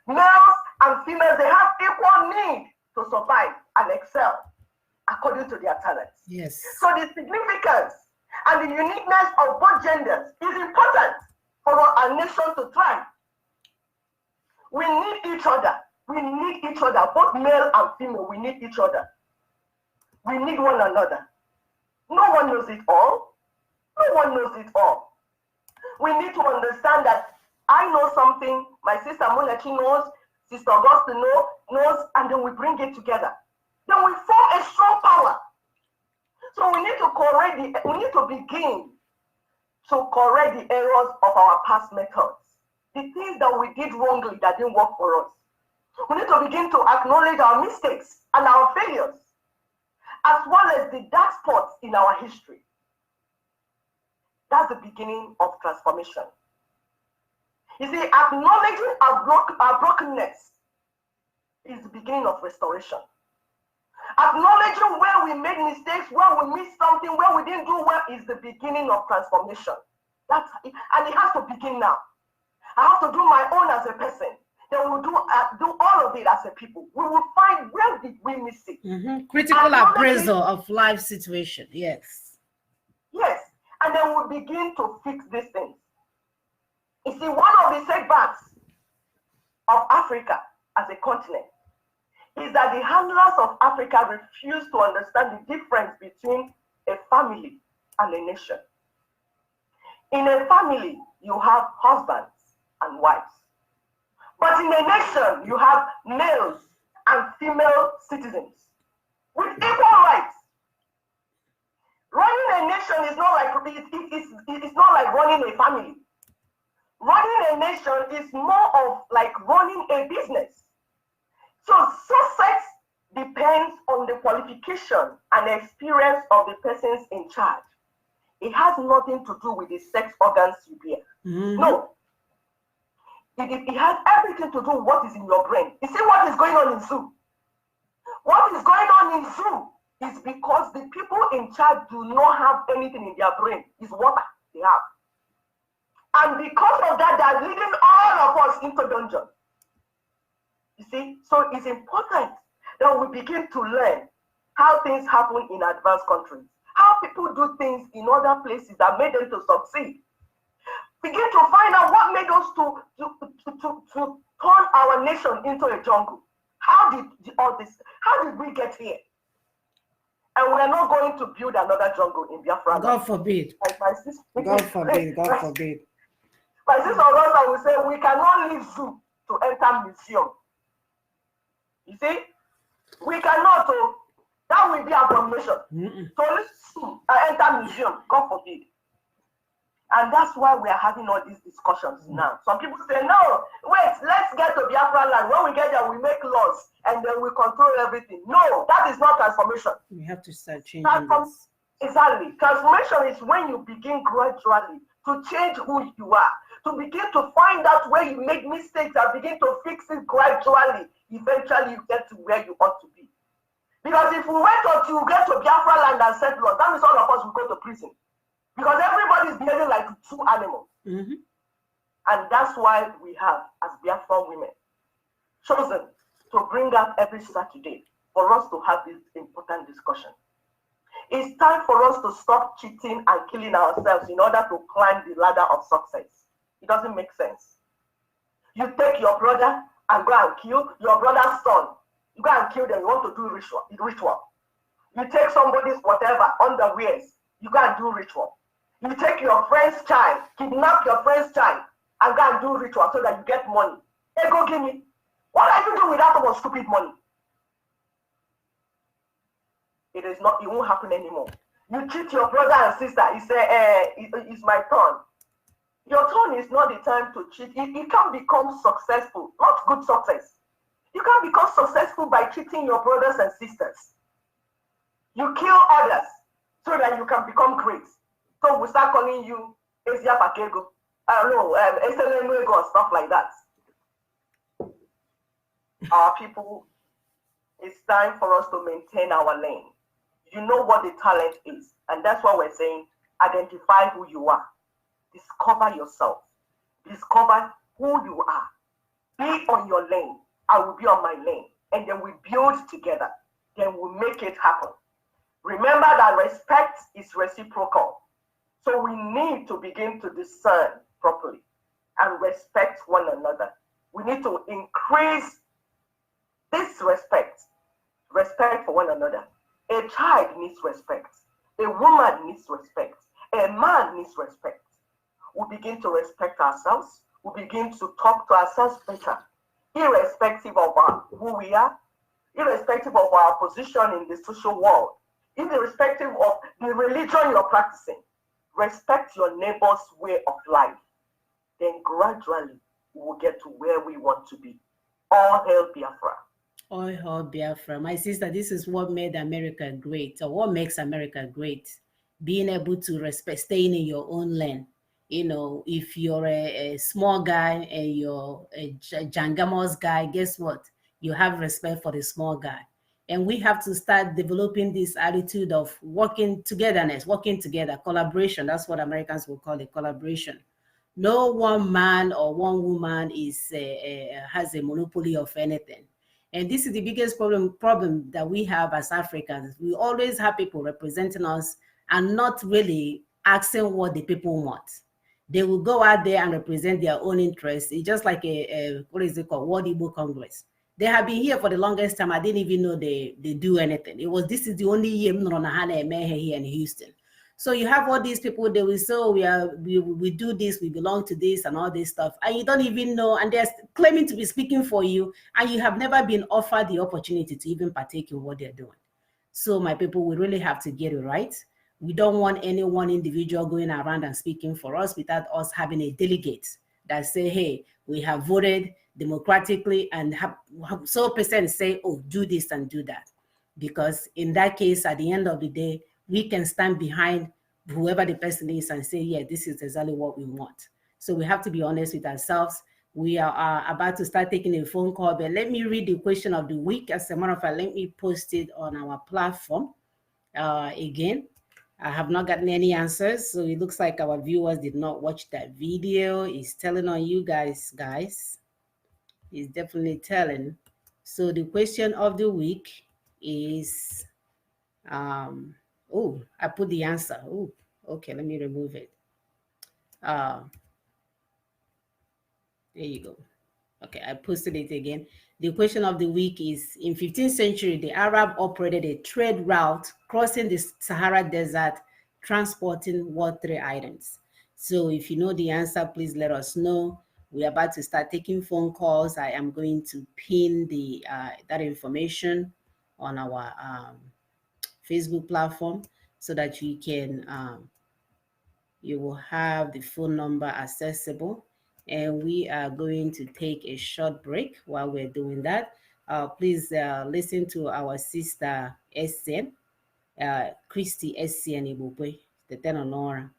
males and females, they have equal need to survive and excel according to their talents. Yes. So the significance and the uniqueness of both genders is important for our nation to thrive. We need each other. We need each other, both male and female. We need each other. We need one another. No one knows it all. No one knows it all. We need to understand that I know something, my sister Munachi knows, Sister Augusta knows, and then we bring it together. Then we form a strong power. So we need to begin to correct the errors of our past methods. The things that we did wrongly that didn't work for us. We need to begin to acknowledge our mistakes and our failures, as well as the dark spots in our history. That's the beginning of transformation. You see, acknowledging our brokenness is the beginning of restoration. Acknowledging where we made mistakes, where we missed something, where we didn't do well is the beginning of transformation. That's it, and it has to begin now. I have to do my own as a person. Then we'll do all of it as a people. We will find where did we miss it. Mm-hmm. Critical appraisal of life situation. Yes. Yes. And then we'll begin to fix these things. You see, one of the setbacks of Africa as a continent is that the handlers of Africa refuse to understand the difference between a family and a nation. In a family, you have husbands and wives. But in a nation, you have males and female citizens with equal rights. Running a nation is not like it's not like running a family. Running a nation is more of like running a business. So success depends on the qualification and experience of the persons in charge. It has nothing to do with the sex organs you bear. Mm-hmm. No. It has everything to do with what is in your brain. You see what is going on in zoo? What is going on in zoo is because the people in charge do not have anything in their brain. It's water they have. And because of that, they are leading all of us into dungeon. You see? So it's important that we begin to learn how things happen in advanced countries, how people do things in other places that made them to succeed. Begin to find out what made us to turn our nation into a jungle. How did we get here? And we're not going to build another jungle in Biafra. God forbid. Like my sister, God forbid. God forbid. My sister Rosa will say, we cannot leave zoo to enter museum. You see? We cannot. That will be abomination. So leave zoo and enter museum. God forbid. And that's why we are having all these discussions now. Some people say, no, wait, let's get to Biafra land. When we get there, we make laws and then we control everything. No, that is not transformation. We have to start changing this. Exactly. Transformation is when you begin gradually to change who you are, to begin to find out where you make mistakes and begin to fix it gradually. Eventually, you get to where you ought to be. Because if we wait until you get to Biafra land and set laws, that means all of us will go to prison. Because everybody is behaving like two animals. Mm-hmm. And that's why we have, as Biafran women, chosen to bring up every Saturday for us to have this important discussion. It's time for us to stop cheating and killing ourselves in order to climb the ladder of success. It doesn't make sense. You take your brother and go and kill your brother's son. You go and kill them, you want to do ritual. You take somebody's whatever, underwears, you go and do ritual. You take your friend's child, kidnap your friend's child, and go and do ritual so that you get money. Hey, go give me. What are you doing with that about stupid money? It won't happen anymore. You cheat your brother and sister. You say, it's my turn. Your turn is not the time to cheat. You can't become successful, not good success. You can't become successful by cheating your brothers and sisters. You kill others so that you can become great. So we start calling you Asia Pakego. I don't know, Eselenwego or stuff like that. Our people, it's time for us to maintain our lane. You know what the talent is. And that's why we're saying identify who you are. Discover yourself. Discover who you are. Be on your lane. I will be on my lane. And then we build together. Then we make it happen. Remember that respect is reciprocal. So we need to begin to discern properly and respect one another. We need to increase this respect for one another. A child needs respect. A woman needs respect. A man needs respect. We begin to respect ourselves. We begin to talk to ourselves better, irrespective of who we are, irrespective of our position in the social world, irrespective of the religion you're practicing. Respect your neighbor's way of life. Then gradually we will get to where we want to be. All hail Biafra. All hail Biafra. My sister, this is what made America great, or what makes America great. Being able to respect, staying in your own lane. You know, if you're a small guy and you're a Jangamos guy, guess what? You have respect for the small guy. And we have to start developing this attitude of working togetherness, working together, collaboration. That's what Americans will call it, collaboration. No one man or one woman has a monopoly of anything. And this is the biggest problem that we have as Africans. We always have people representing us and not really asking what the people want. They will go out there and represent their own interests. It's just like what is it called, World Igbo Congress. They have been here for the longest time. I didn't even know they do anything. This is the only year here in Houston. So you have all these people, they will say, oh, we do this, we belong to this and all this stuff. And you don't even know, and they're claiming to be speaking for you, and you have never been offered the opportunity to even partake in what they're doing. So my people, we really have to get it right. We don't want any one individual going around and speaking for us without us having a delegate that say, hey, we have voted democratically and have so percent say, oh, do this and do that. Because in that case, at the end of the day, we can stand behind whoever the person is and say, yeah, this is exactly what we want. So we have to be honest with ourselves. We are about to start taking a phone call, but let me read the question of the week. As a matter of fact, let me post it on our platform again. I have not gotten any answers, so it looks like our viewers did not watch that video. It's telling on you guys. It's definitely telling. So the question of the week is, oh, I put the answer. Oh, okay, let me remove it. There you go. Okay, I posted it again. The question of the week is, in 15th century, the Arab operated a trade route crossing the Sahara Desert, transporting what 3 items? So if you know the answer, please let us know. We're about to start taking phone calls. I am going to pin that information on our Facebook platform so that you can you will have the phone number accessible. And we are going to take a short break while we're doing that. Please listen to our sister Essien, Christy Essien Ibukwe, the Tenonora.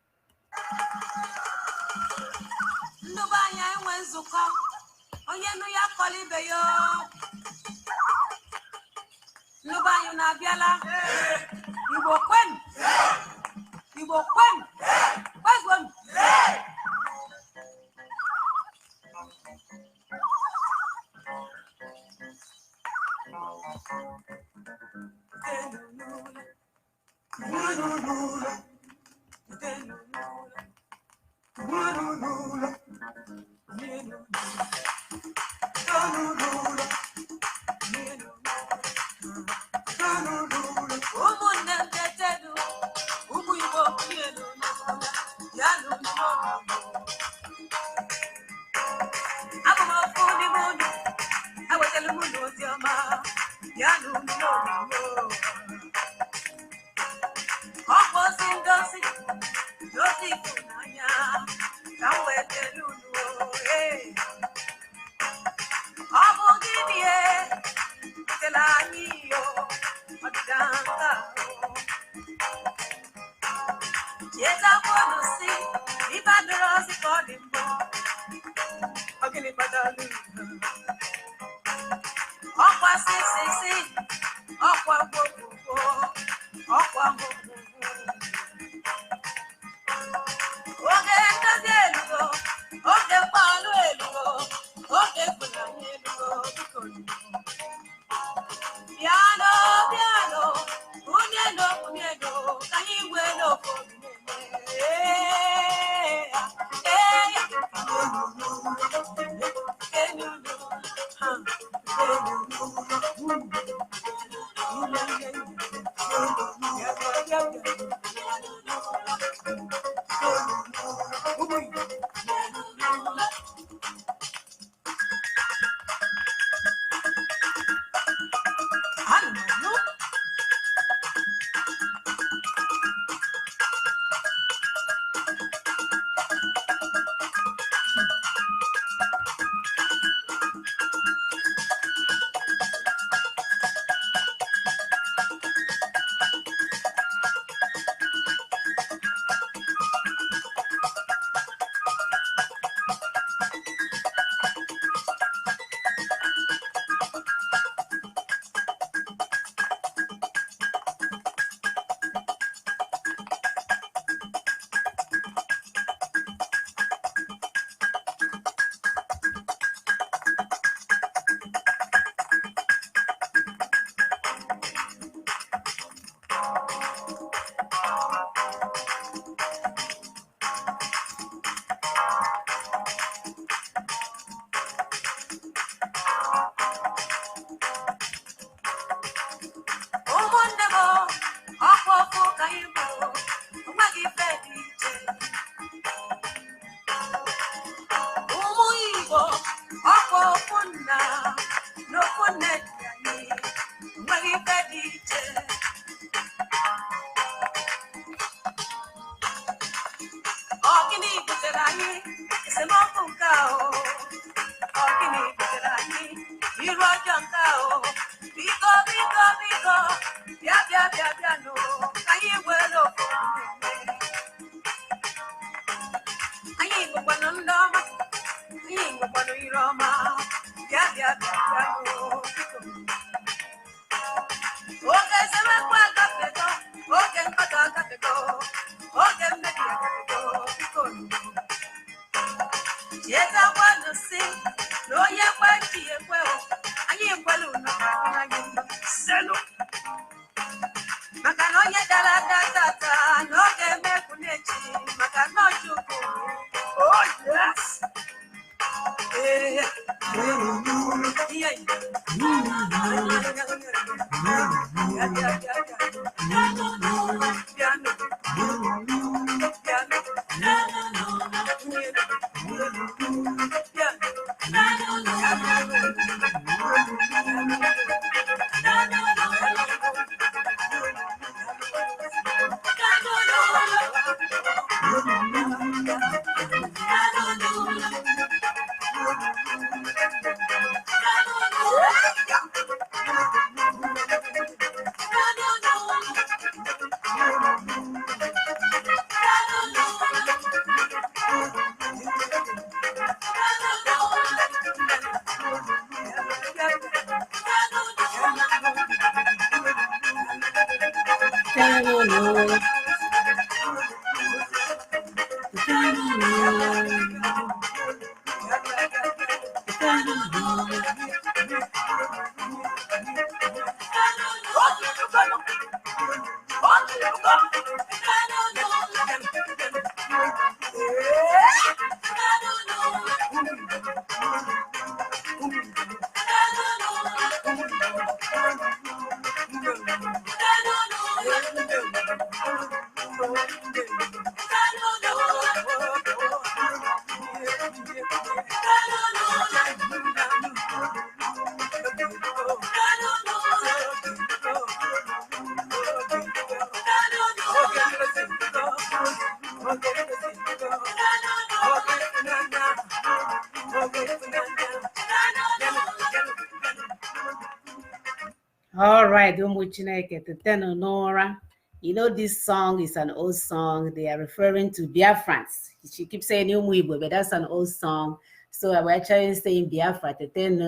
All right, Nora. You know, this song is an old song. They are referring to Biafrans. She keeps saying Umuibo, but that's an old song. So we're actually saying Biafra,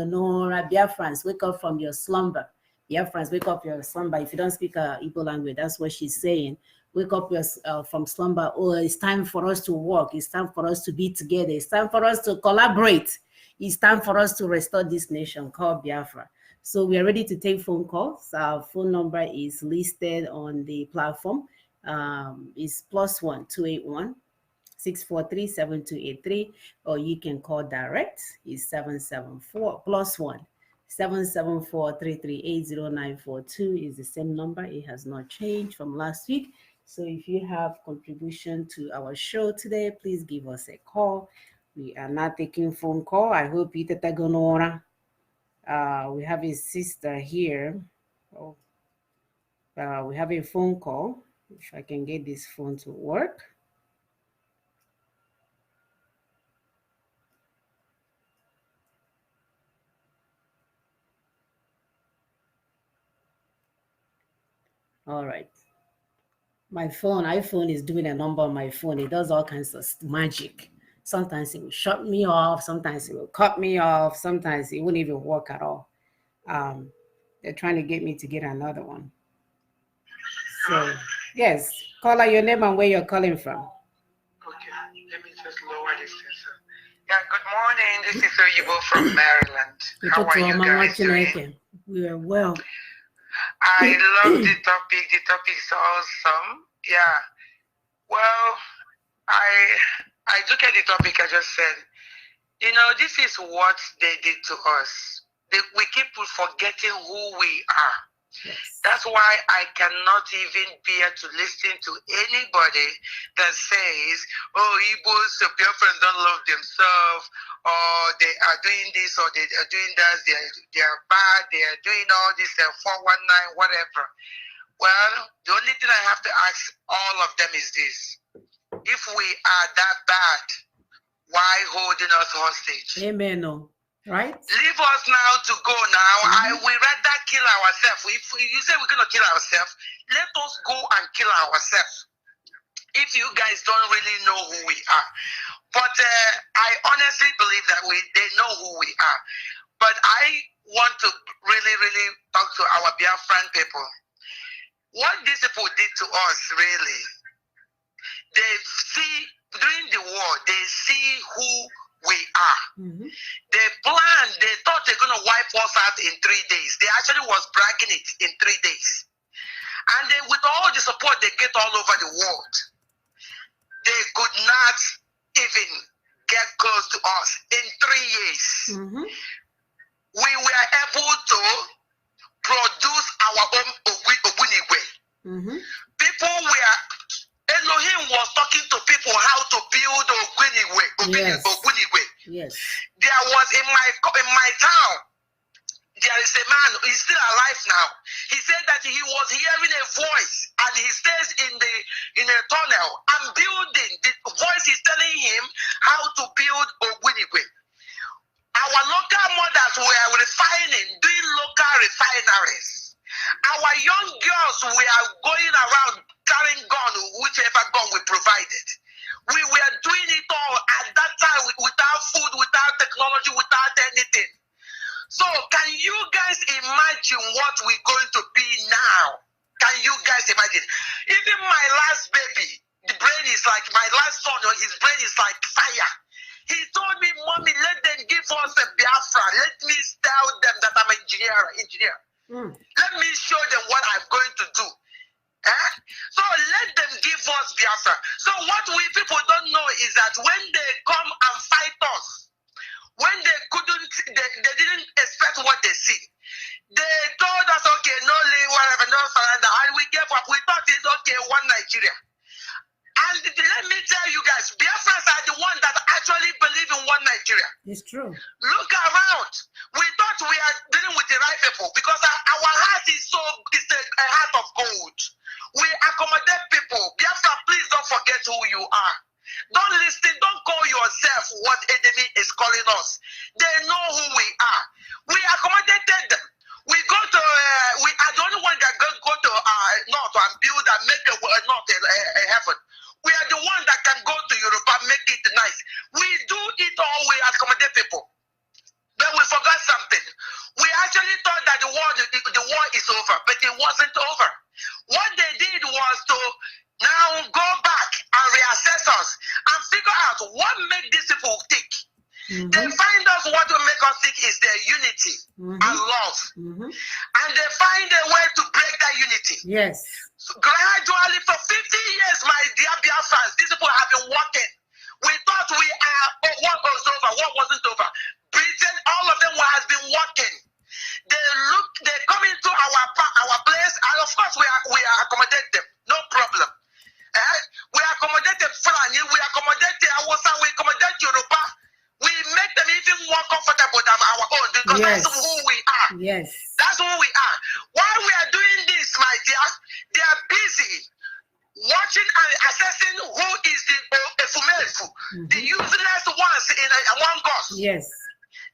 Nora, Biafrans, wake up from your slumber. Biafrans, wake up your slumber. If you don't speak Igbo language, that's what she's saying. Wake up your, from slumber. Oh, it's time for us to work. It's time for us to be together. It's time for us to collaborate. It's time for us to restore this nation called Biafra. So we are ready to take phone calls. Our phone number is listed on the platform. It's +1 281 643-7283, or you can call direct. It's 774 +1 774-338-0942 is the same number. It has not changed from last week. So if you have contribution to our show today, please give us a call. We are not taking phone call. I hope you gonora. We have a sister here. Oh, we have a phone call. If I can get this phone to work. All right. My phone, iPhone is doing a number on my phone. It does all kinds of magic. Sometimes it will shut me off. Sometimes it will cut me off. Sometimes it won't even work at all. They're trying to get me to get another one. So, yes, call out your name and where you're calling from. Okay, let me just lower this sensor. Yeah, good morning. This is Oyibo from Maryland. How are you guys doing? We are well. I love the topic. The topic is awesome. Yeah. Well, I look at the topic I just said. You know, this is what they did to us. We keep forgetting who we are. Yes. That's why I cannot even bear to listen to anybody that says, oh, Igbos, Biafrans don't love themselves, or they are doing this, or they are doing that, they are bad, they are doing all this, 419, whatever. Well, the only thing I have to ask all of them is this. If we are that bad, why holding us hostage? Amen. No. Right? Leave us now to go now. We rather kill ourselves. If you say we're going to kill ourselves, let us go and kill ourselves. If you guys don't really know who we are. But I honestly believe that they know who we are. But I want to really, really talk to our Biafran people. What these people did to us, really, they see, during the war, they see who we are. They planned, they thought they're going to wipe us out in 3 days. They actually was bragging it in 3 days. And then with all the support they get all over the world, they could not even get close to us in 3 years. We were able to produce our own Ogunigwe. People were, Elohim was talking to people how to build Ogunigwe. Yes. There was in my town, there is a man, he's still alive now. He said that he was hearing a voice and he stays in a tunnel and building. The voice is telling him how to build Ogunigwe. Our local mothers were refining, doing local refineries. Our young girls were going around carrying gun, whichever gun we provided. We were doing it all at that time without food, without technology, without anything. So can you guys imagine what we're going to be now? Can you guys imagine? Even my last baby, the brain is like, my last son, his brain is like fire. He told me, Mommy, let them give us a Biafra. Let me tell them that I'm an engineer. Let me show them what I'm going to do. So let them give us Biafra. So what we people don't know is that when they come and fight us, when they didn't expect what they see. They told us, okay, no leave, whatever, no surrender, and we gave up. We thought it's okay, one Nigeria. And let me tell you guys, Biafrans are the ones that actually believe in one Nigeria. It's true. Look around. We thought we are dealing with the right people because our heart is a heart of gold. We accommodate people. Biafra, please don't forget who you are. Don't listen, don't call yourself what enemy is calling us. They know who we are. We accommodated them. We go to, we are the only one that go to north and build and make a north a heaven. We are the one that can go to Europe and make it nice. We do it all, we accommodate people. Then we forgot something. We actually thought that the war is over, but it wasn't over. What they did was to now go back and reassess us and figure out what made these people tick. They find us what will make us tick is their unity and love. And they find a way to break that unity. Yes. So gradually, for 50 years, my dear Biafrans, these people have been working. We thought we are, what was over, what wasn't over. Britain, all of them has been working. They come into our place, and of course we are accommodate them, no problem. We accommodate them Fulani, we accommodate Hausa, we accommodate Yoruba. We make them even more comfortable than our own because that's who we are. Yes. That's who we are. While we are doing this, my dear, they are busy watching and assessing who is the Efumefu, the useless ones in among us. Yes.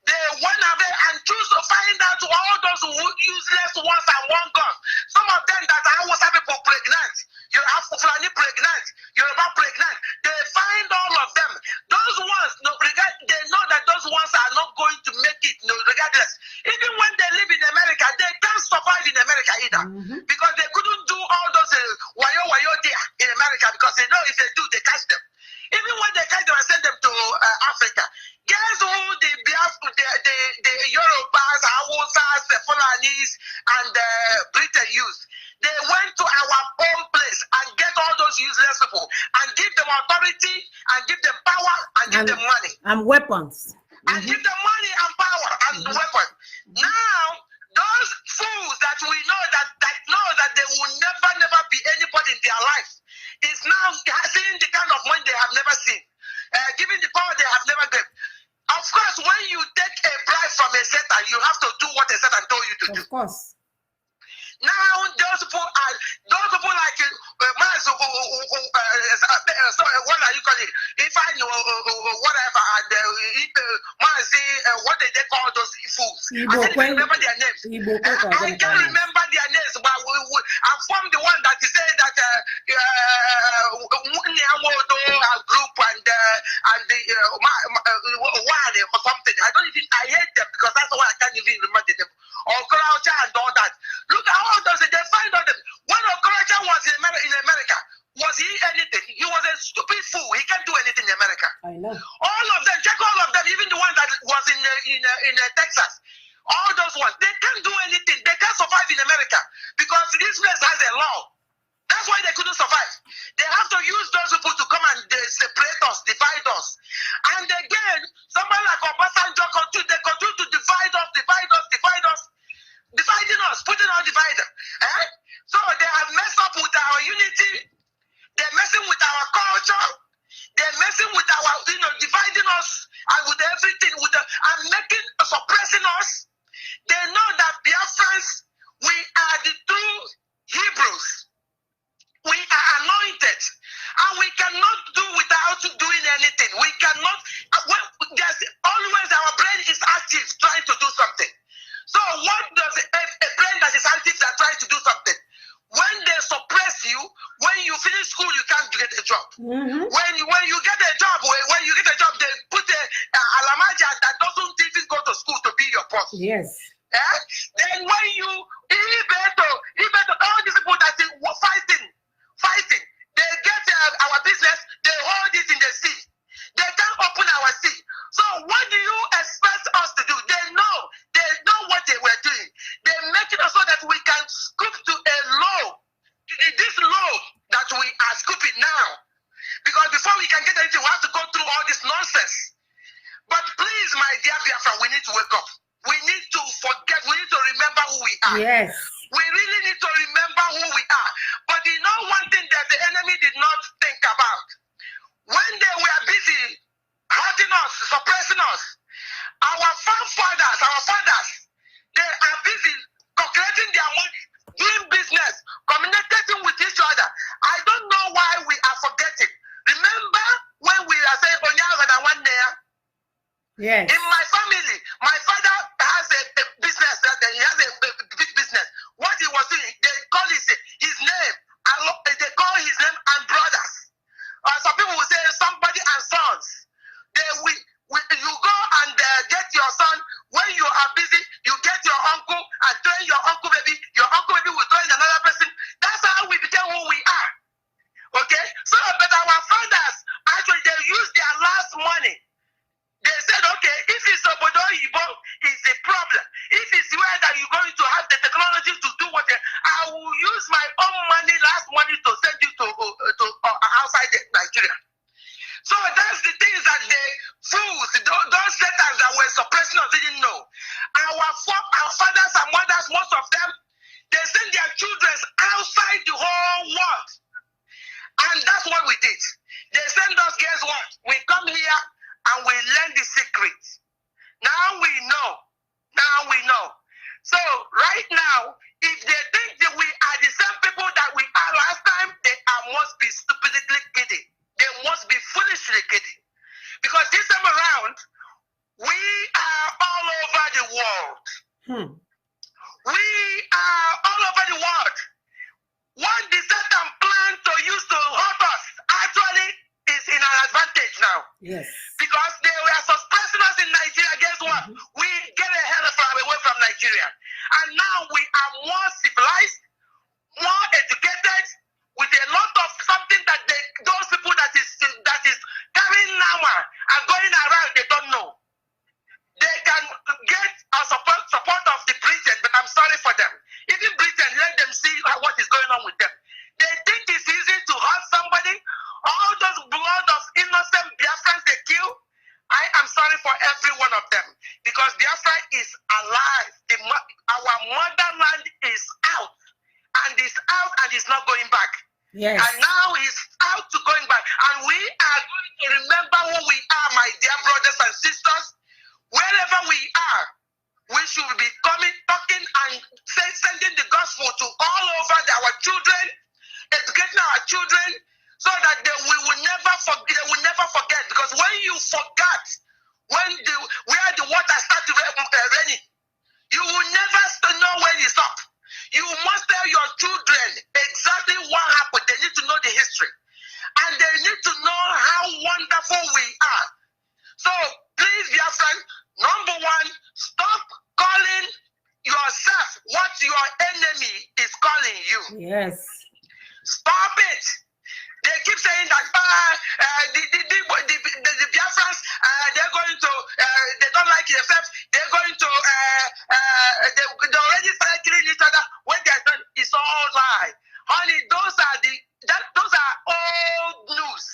They went away and choose to find out all those useless ones among us. Some of them that I was having people pregnant. You have Fulani pregnant. Yoruba pregnant. They find all of them. Those ones, they know that those ones are not going to make it, regardless. Even when they live in America, they can't survive in America either. Because they couldn't do all those wayo there in America because they know if they do, they catch them. Even when they catch them and send them to Africa, guess who the Yorubas, Hausas, the Fulanis, and Britain used? They went to our own place and get all those useless people and give them authority and give them power and give them money. And weapons. And give them money and power and weapons. Now, those fools that we know that know that they will never be anybody in their life is now seeing the kind of money they have never seen. Giving the power they have never given. Of course, when you take a bribe from a Satan, you have to do what a Satan told you to do. Of course. Now, those people like what are you calling it? If I know whatever, and what did they call those fools? I can't remember their names. I can't remember their names, but I'm from the one that said that group and the one or something. I hate them because that's why I can't even remember them. Or culture and all that. Look at all those, they find out them. When Okorocha was in America, was he anything? He was a stupid fool. He can't do anything in America. I know. All of them, check all of them, even the one that was in Texas. All those ones, they can't do anything. They can't survive in America because this place has a law. That's why they couldn't survive. They have to use those people to come and separate us, divide us. And again, somebody like Obasanjo continue to divide us, dividing us, putting our divider. So they have messed up with our unity. They're messing with our culture. They're messing with our, dividing us and with everything, and suppressing us. They know that Biafrans, we are the true Hebrews. We are anointed, and we cannot do without doing anything. We cannot, there's always our brain is active trying to do something. So what does a brain that is active that tries to do something? When they suppress you, when you finish school, you can't get a job. When you get a job, they put a alamaja that doesn't even go to school to be your boss. Yes. Then when you, all these people that were fighting, they get our business, they hold it in the sea. They can't open our sea. So what do you expect us to do? They know what they were doing. They make it so that we can scoop to a low, this low that we are scooping now. Because before we can get anything, we have to go through all this nonsense. But please, my dear Biafra, we need to wake up. We need to forget, we need to remember who we are. Yes. We really need to remember who we are. But you know one thing that the enemy did not think about? When they were busy hurting us, suppressing us, our fathers, they are busy calculating their money, doing business, communicating with each other. I don't know why we are forgetting. Remember when we are saying, yes. In my family, my father has a business, he has a big business. What he was doing, they call his name, they call his name and brothers. Some people will say somebody and sons. You go and get your son when you are busy. You You get your uncle and train your uncle baby will train another person. That's how we became who we are. Okay? So, but our fathers, actually, they use their last money. They said, okay, if it's Obodo Ibo, it's a problem. If it's where that you're going to have the technology to do what I will use my own money, last money, to send you to outside Nigeria. So that's the things that the fools, those Satans that were suppressing us didn't know. Our fathers and mothers, most of them, they send their children outside the whole world. And that's what we did. They send us, guess what? We come here and we learn the secret. Now we know. So right now, if they think that we are the same people that we are last time, they must be stupidly kidding. They must be foolishly kidding. Because this time around, we are all over the world. We are all over the world. What the Satan plan to use to hurt us actually is in our advantage now. Yes. Because they were suppressing us in Nigeria. Guess what? We get a hell of away from Nigeria. And now we are more civilized, more educated, with a lot of something that those people that is carrying now are going around, they don't know. They can get a support of the Britain, but I'm sorry for them. Even Britain, let them see what is going on with them. They think it's easy to hurt somebody. All those blood of innocent Biafrans they kill. I am sorry for every one of them, because Biafra is alive. Our motherland is out, and is not going back. Yes. And now he's out to going back, and we are going to remember who we are, my dear brothers and sisters. Wherever we are, we should be talking and sending the gospel to all over our children, educating our children, so that we will never forget. Because when you forget, where the water starts raining, you will never know when it's up. You must tell your children exactly what happened. They need to know the history, and they need to know how wonderful we are. So please, dear friend, number one, stop calling yourself what your enemy is calling you. Yes. Stop it. They keep saying that the Biafrans, they're going to, they don't like themselves. They're going to, they already started killing each other. When they're done, it's all lie. Honey, those are old news.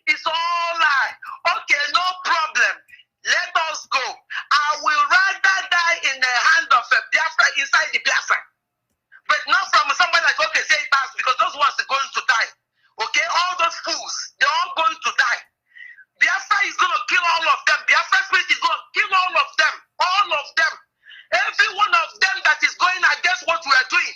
It's all lie. Okay, no problem. Let us go. I will rather die in the hand of a Biafra inside the Biafra. But not from somebody like, okay, say it fast, because those ones are going to die. Okay, all those fools, they're all going to die. Biafra is going to kill all of them. Biafra spirit is going to kill all of them. All of them. Every one of them that is going against what we are doing.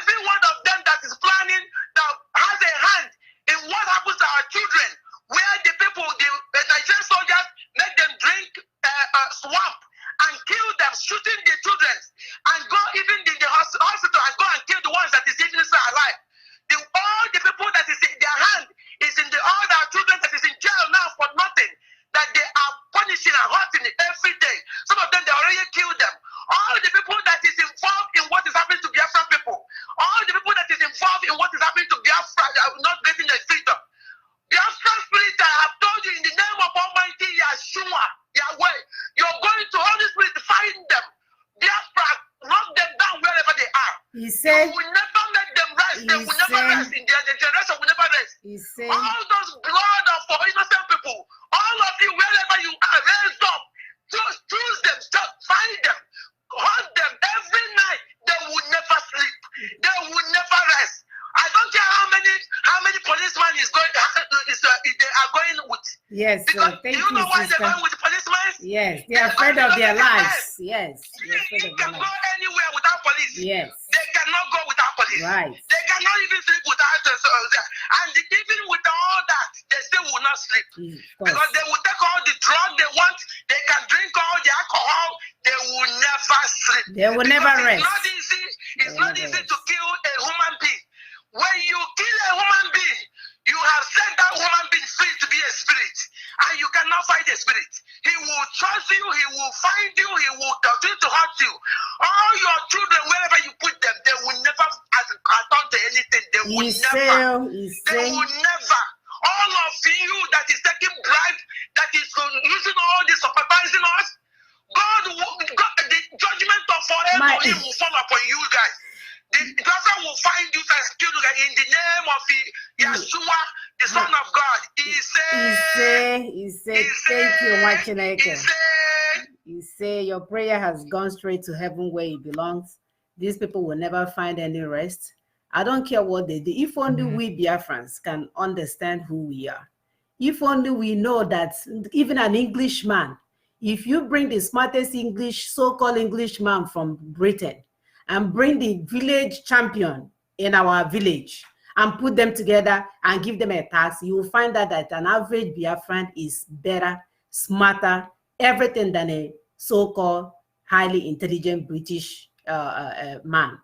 Every one of them that is planning, that has a hand in what happens to our children. Where the people, the Nigerian soldiers, make them drink swamp and kill them, shooting the children, and go even in the hospital and go and kill the ones that is even still alive. All the people that is in their hand is in all our children that is in jail now for nothing, that they are punishing and hurting every day. Some of them, they already killed them. All the people that is involved in what is happening to Biafra people, all the people that is involved in what is happening to Biafra, they are not getting a freedom. Biafra spirit, I have told you, in the name of Almighty Yeshua, Yahweh, you're going to Holy Spirit to find them. Biafra, knock them down wherever they are. He said, you will never make them rest. They will never rest. In their generation will never rest. He said, all those blood of innocent people, all of you, wherever you are, raised up, choose them, find them, hunt them every night. They will never sleep. They will never rest. I don't care how many policemen they are going with. Yes, because thank you know why sister. they're going with the policemen? Yes, they are afraid of their lives. Yes, You can go anywhere without police. Yes. They cannot go without police. Right. They cannot even sleep without and even with all that, they still will not sleep. Because they will take all the drugs they want, they can drink all the alcohol, they will never sleep. They will never rest. It's not easy to kill a human being. When you kill a human being, you have set that human being free to be a spirit. And you cannot fight a spirit. He will trust you, he will find you, he will continue to hurt you. All your children, wherever you put them, they will never atone to anything. They will never. They will never. All of you that is taking bribe, that is using all this, supervising us, God, the judgment of forever will fall upon you guys. The brother will find you and kill you in the name of Yeshua, the Son of God. He said, thank you, Machineke. He said, your prayer has gone straight to heaven where it belongs. These people will never find any rest. I don't care what they do. If only we Biafrans can understand who we are. If only we know that even an Englishman, if you bring the smartest so-called Englishman from Britain and bring the village champion in our village and put them together and give them a task, you will find out that an average Biafran is better, smarter, everything than a so-called highly intelligent British man.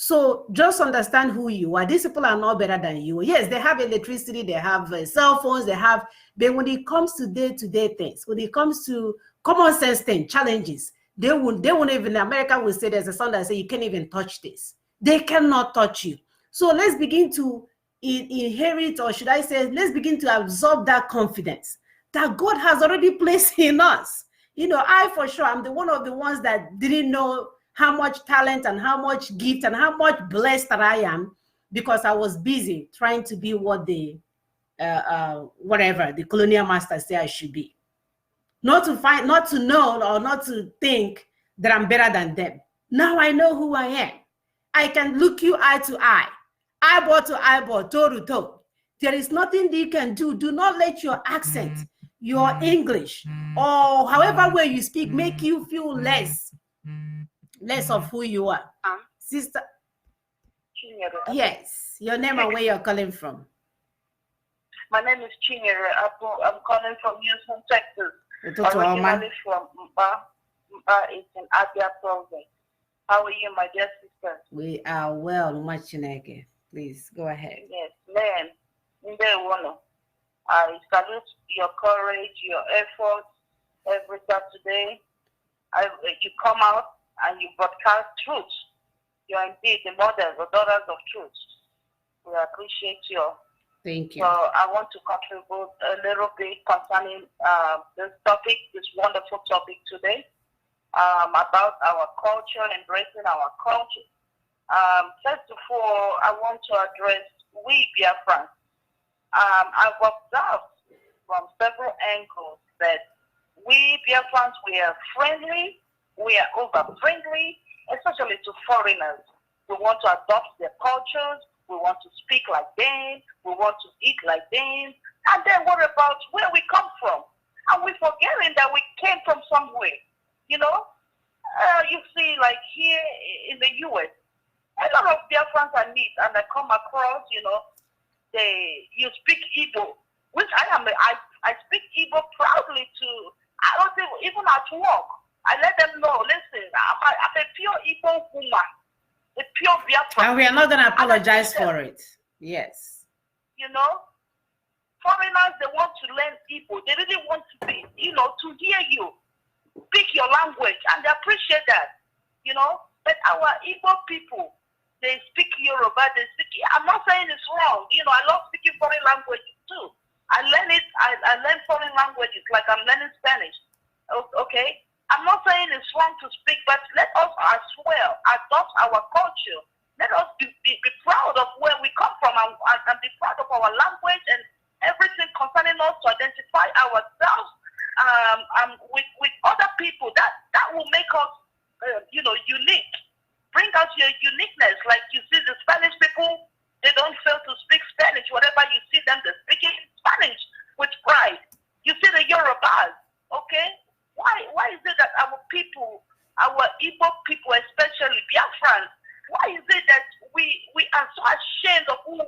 So just understand who you are. These people are not better than you. Yes, they have electricity, they have cell phones, but when it comes to day-to-day things, when it comes to common sense things, challenges, they won't even, America will say, there's a song that says, you can't even touch this. They cannot touch you. So let's begin to inherit, or should I say, let's begin to absorb that confidence that God has already placed in us. You know, I for sure, I'm one of the ones that didn't know how much talent and how much gift and how much blessed that I am, because I was busy trying to be what the whatever the colonial master say I should be. Not to know or not to think that I'm better than them. Now I know who I am. I can look you eye to eye, eyeball to eyeball, toe to toe. There is nothing that you can do. Do not let your accent, your English, or however way you speak make you feel less of who you are. Sister, yes, your name and where you're calling from. My name is Chinyere Apo. I'm calling from Houston, Texas. Originally from Mba is in Abia province. How are you, my dear sister? We are well, Machineke. Please go ahead. Yes, man. I salute your courage, your efforts every Saturday. You come out and you broadcast truth. You are indeed the mothers or daughters of truth. We appreciate you. Thank you. So I want to contribute a little bit concerning this topic, this wonderful topic today, about our culture, embracing our culture. First of all, I want to address we Biafrans. I've observed from several angles that we Biafrans, we are friendly, we are over-friendly, especially to foreigners. We want to adopt their cultures, we want to speak like them, we want to eat like them, and then what about where we come from? And we're forgetting that we came from somewhere, you know? You see, like here in the U.S., a lot of Biafrans I meet and I come across, you know, you speak Igbo, which I speak Igbo proudly to, I don't think, even at work. I let them know, listen, I'm a pure Igbo woman, a pure Biafran. And we are not going to apologize for it. Yes. You know, foreigners, they want to learn Igbo. They really want to be, you know, to hear you speak your language, and they appreciate that, you know. But our Igbo people, they speak Yoruba, I'm not saying it's wrong. You know, I love speaking foreign languages too. I learn foreign languages like I'm learning Spanish. Okay? I'm not saying it's wrong to speak, but let us as well adopt our culture. Let us be proud of where we come from and be proud of our language and everything concerning us, to identify ourselves with other people. That will make us, you know, unique. Bring out your uniqueness. Like you see the Spanish people, they don't fail to speak Spanish. Whatever you see them, they're speaking Spanish with pride. You see the Yorubas, okay? Why is it that our people, our Igbo people, especially Biafrans, why is it that we are so ashamed of who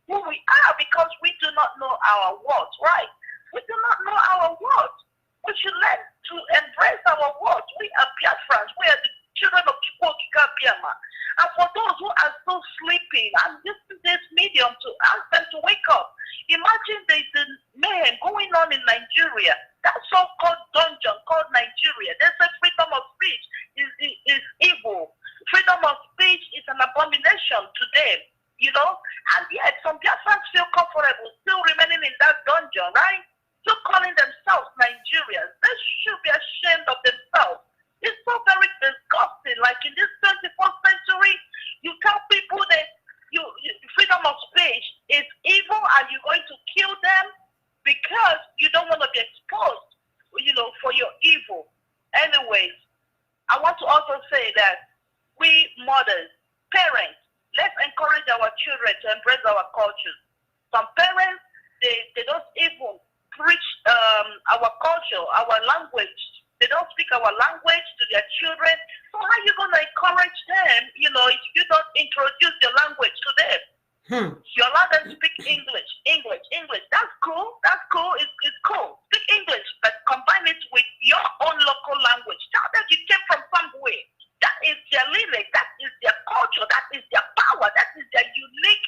we are, because we do not know our words, right? We do not know our words. We should learn to embrace our words. We are Biafrans. We are the children of Chukwokika Biama. And for those who are still sleeping, I'm using this medium to ask them to wake up. Imagine the mayhem going on in Nigeria, that so-called dungeon called Nigeria. They say freedom of speech is evil. Freedom of speech is an abomination to them, you know. And yet some Biafrans feel comfortable still remaining in that dungeon, right? Still calling themselves Nigerians. They should be ashamed of themselves. It's so very disgusting. Like in this 21st century, you tell people that freedom of speech is evil and you're going to kill them because you don't want to be exposed, you know, for your evil. Anyways, I want to also say that we mothers, parents, let's encourage our children to embrace our culture. Some parents, they don't even preach our culture, our language. They don't speak our language to their children. So how are you going to encourage them, you know, if you don't introduce your language to them? You allow them to speak English. That's cool. It's cool. Speak English, but combine it with your own local language. Tell them you came from somewhere. That is their lyric. That is their culture. That is their power. That is their unique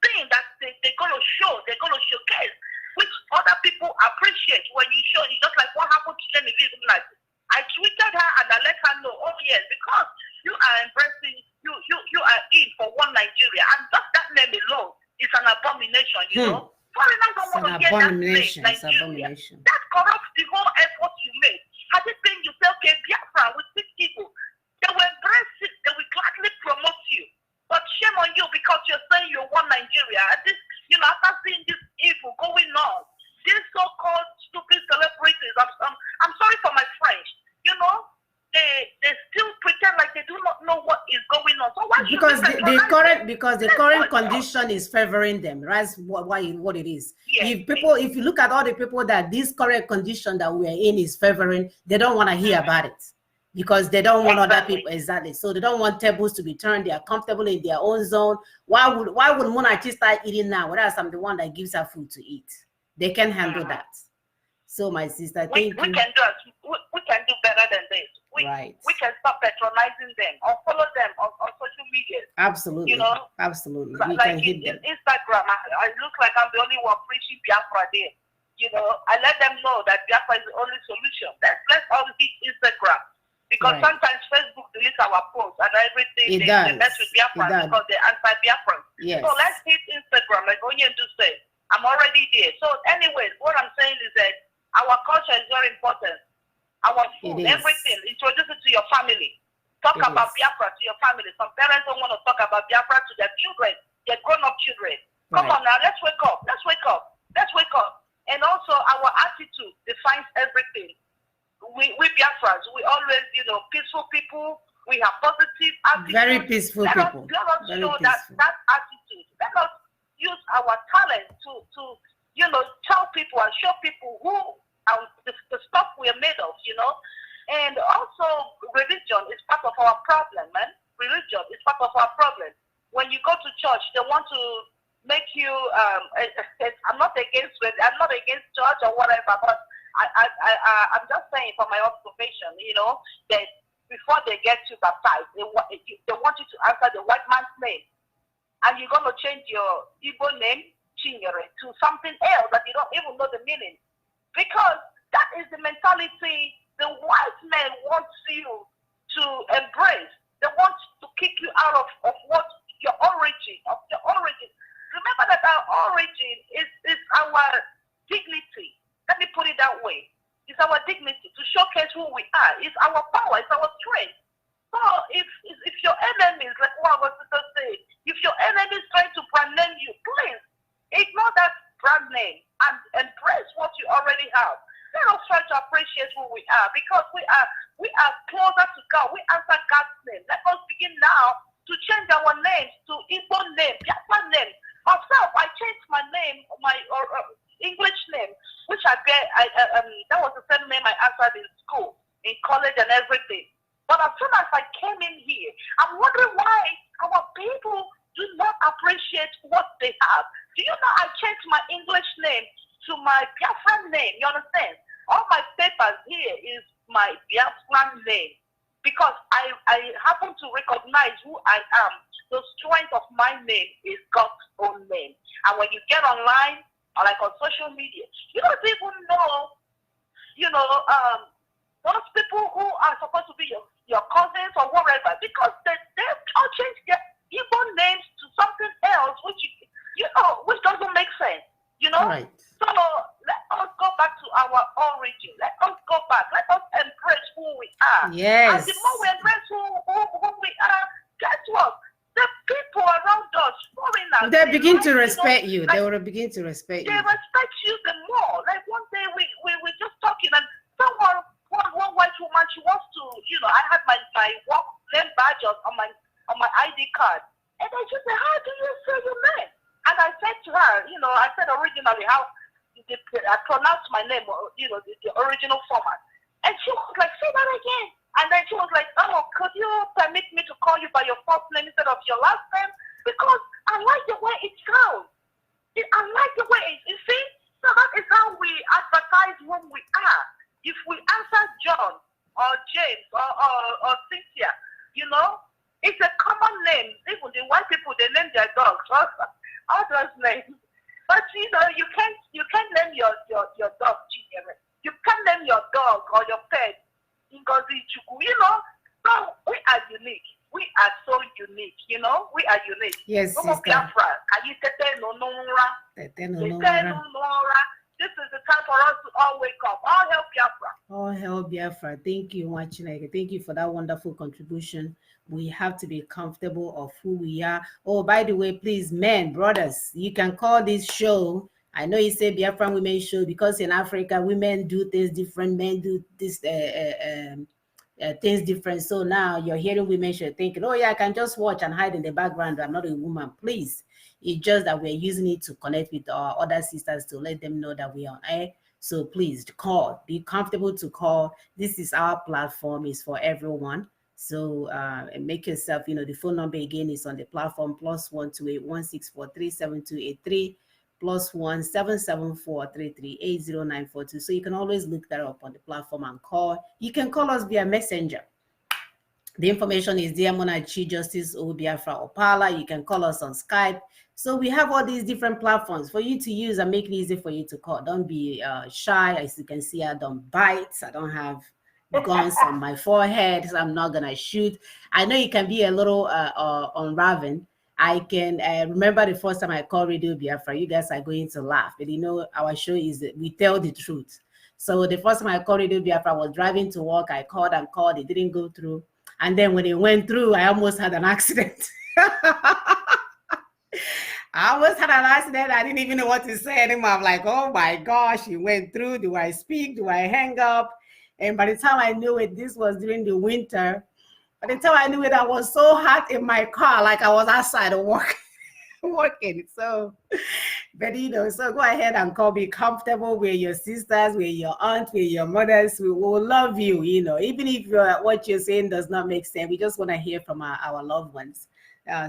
thing that they're going to show. They're going to showcase, which other people appreciate when you show. It's just like what happened to Genevieve. Like, I tweeted her and I let her know, oh yes, because you are embracing, you are in for one Nigeria, and just that name alone is an abomination, you know. Foreigners don't want to hear that name, Nigeria. That corrupts the whole effort you made. Had it been you say, okay, Biafra with 6 people, they will embrace it, they will gladly promote you. But shame on you because you're saying you're one Nigeria. And this, you know, after seeing this evil going on, these so-called stupid celebrities, I'm sorry for my French, you know, they still pretend like they do not know what is going on. So why because the current condition is favoring them. That's what it is. Yes. If you look at all the people that this current condition that we are in is favoring, they don't want to hear about it because they don't want other people So they don't want tables to be turned. They are comfortable in their own zone. Why would Monachi start eating now? Whereas I'm the one that gives her food to eat. They can handle that. So my sister, we can do better than this. We can stop patronizing them or follow them on social media. Absolutely. You know? Absolutely. We can hit them. Instagram, I look like I'm the only one preaching Biafra there. You know, I let them know that Biafra is the only solution. Let's all hit Instagram. Because sometimes Facebook deletes our posts and everything. They mess with Biafra because they anti-Biafra. Yes. So let's hit Instagram, like Onyendu said. I'm already there. So anyways, what I'm saying is that our culture is very important. Our food, everything. Introduce it to your family. Talk about Biafra to your family. Some parents don't want to talk about Biafra to their children, their grown-up children. Come on now, let's wake up. And also our attitude defines everything. We Biafrans, we always, you know, peaceful people. We have positive attitude. Very peaceful people. Let us show that attitude. Let us use our talent to you know, tell people and show people who the stuff we are made of, you know. And also, religion is part of our problem, man. Religion is part of our problem. When you go to church, they want to make you. I'm not against church or whatever, but I'm just saying from my observation, you know, that before they get you baptized, they want you to answer the white man's name. And you're going to change your Igbo name, Chinyere, to something else that you don't even know the meaning. Because that is the mentality the white man wants you to embrace. They want to kick you out of what your origin, Remember that our origin is our dignity. Let me put it that way. It's our dignity to showcase who we are. It's our power. It's our strength. So if your enemies, like what I was going to say, if your enemy is trying to brand name you, please ignore that brand name and embrace what you already have. Let us try to appreciate who we are because we are closer to God. We answer God's name. Let us begin now to change our names to Igbo name, Biafra name. Myself, I changed my name, my English name, which that was the same name I answered in school, in college, and everything. But as soon as I came in here, I'm wondering why our people do not appreciate what they have. Do you know I changed my English name to my Biafran name? You understand? All my papers here is my Biafran name because I happen to recognize who I am. The strength of my name is God's own name. And when you get online or like on social media, you don't even know those people who are supposed to be your cousins or whatever, because they've all changed their Igbo names to something else, which which doesn't make sense. Right. So let us go back to our origin. Let us go back. Let us embrace who we are. Yes. And the more we embrace who we are, guess what? The people around us, foreigners, they begin to respect you. They will begin to respect you. They respect you the more. Like one day we were just talking, and one white woman, she wants to, I had my work name badge on my ID card, and I just said, how do you say your name? And I said to her, I said originally how I pronounced my name, the original format, and she was like, say that again. And then she was like, oh, could you permit me to call you by your first name instead of your last name? Because I like the way it sounds. I like the way you see? So that is how we advertise who we are. If we answer John or James or Cynthia, it's a common name. Even the white people, they name their dogs. All those names. But you can't name your dog Chinyere. You can't name your dog or your pet Ngozi Chukwu. So we are unique. We are so unique, we are unique. Yes, sister. Biafra, this is the time for us to all wake up. All hail Biafra. All hail Biafra. Thank you, Wachineke. Thank you for that wonderful contribution. We have to be comfortable of who we are. Oh, by the way, please, men, brothers, you can call this show. I know you say Biafran Women Show because in Africa, women do things different. Men do this things different. So now you're hearing women show thinking, oh yeah, I can just watch and hide in the background. I'm not a woman. Please. It's just that we're using it to connect with our other sisters to let them know that we are on air. So please call. Be comfortable to call. This is our platform. It's for everyone. So make yourself, the phone number again is on the platform +1 28164372283 +1 77433800942. So you can always look that up on the platform and call. You can call us via messenger. The information is there. Monachi Justice Biafra Opala. You can call us on Skype. So we have all these different platforms for you to use and make it easy for you to call. Don't be shy. As you can see, I don't bite. I don't have guns on my forehead, so I'm not gonna shoot. I know you can be a little unraveling. I can remember the first time I called Radio Biafra. You guys are going to laugh, but our show is that we tell the truth. So the first time I called Radio Biafra, I was driving to work. I called and called. It didn't go through. And then when it went through, I almost had an accident. I almost had an accident. I didn't even know what to say anymore. I'm like, oh my gosh, it went through. Do I speak? Do I hang up? And by the time I knew it, this was during the winter. By the time I knew it, I was so hot in my car, like I was outside of work. Working. So, but so go ahead and call. Be comfortable with your sisters, with your aunts, with your mothers. We will love you, even if what you're saying does not make sense. We just want to hear from our loved ones.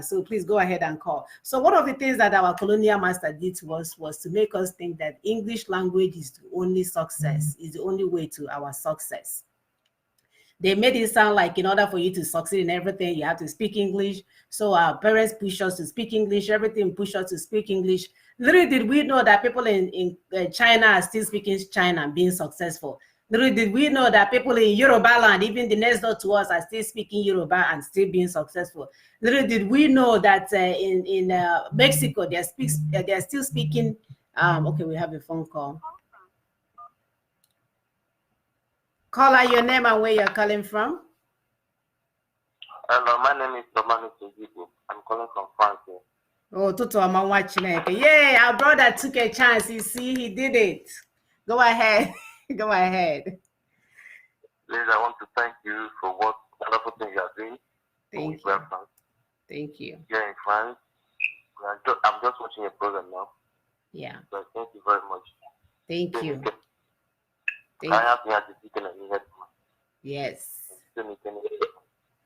So please go ahead and call. So one of the things that our colonial master did to us was to make us think that English language is the only success, is the only way to our success. They made it sound like in order for you to succeed in everything, you have to speak English. So our parents push us to speak English, everything push us to speak English. Little did we know that people in China are still speaking China and being successful. Little did we know that people in Yoruba land, even the next door to us, are still speaking Yoruba and still being successful. Little did we know that in Mexico, they're still speaking. Okay, we have a phone call. Caller, your name and where you're calling from. Hello, my name is Dominic Ojibo. I'm calling from France. Oh, Toto, I'm watching it. Yeah, our brother took a chance. You see, he did it. Go ahead. Go ahead. Please, I want to thank you for what wonderful thing you are doing. Thank you. Thank you. Here in France. I'm just watching your program now. Yeah. So thank you very much. Thank you. I have to Yes.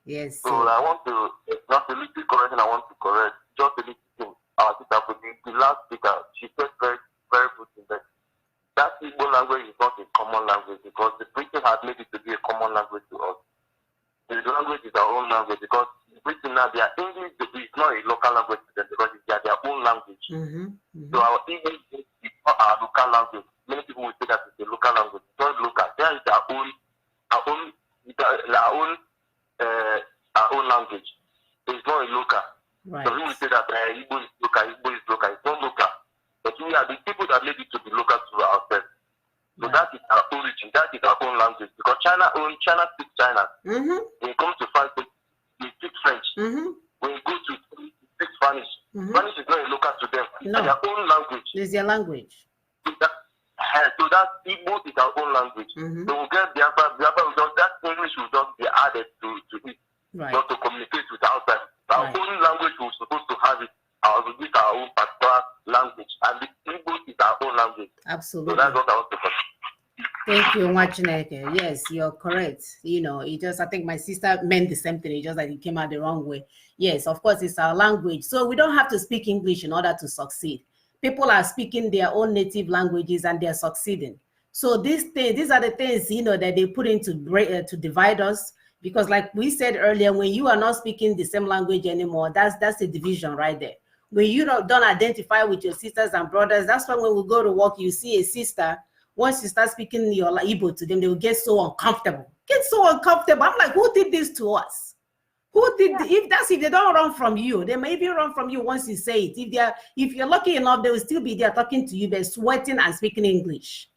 Yes. So I want to, not a little correction, I want to correct just a little thing. Our sister, the last speaker, she said very, very good thing that Igbo language is not a common language because the Britain has made it to be a common language to us. The language is our own language because Britain now, their English is not a local language to them because it's their own language. So our English is not our local language. Many people will say that it's a local language. It's not local. our own language. It's not a local. Right. So we will say that Igbo is local, it's not local. But we are the people that made it to be local to ourselves. So Right. that is our origin, that is our own language. Because China speaks China. Mm-hmm. When you come to France, they speak French. Mm-hmm. When you go to speak Spanish, Mm-hmm. Spanish is not a local to them. No. It's their own language. It's their language. So that Igbo is our own language. Mm-hmm. So we get Biafra will just, that English will just be added to it, Right. not to communicate with outside. Our Right. own language we're supposed to have it. With our own particular language, and the Igbo is our own language. Absolutely. So that's what I want to say. Thank you, Wachineke. Yes, you're correct. You know, I think my sister meant the same thing. It just like it came out the wrong way. Yes, of course, it's our language. So we don't have to speak English in order to succeed. People are speaking their own native languages and they're succeeding. So these are the things, that they put in to divide us. Because like we said earlier, when you are not speaking the same language anymore, that's a division right there. When you don't identify with your sisters and brothers, that's why when we go to work, you see a sister, once you start speaking your Igbo to them, they will get so uncomfortable. I'm like, who did this to us? Who did? If they don't run from you, they may even run from you once you say it. If you're lucky enough, they will still be there talking to you, they're sweating and speaking English.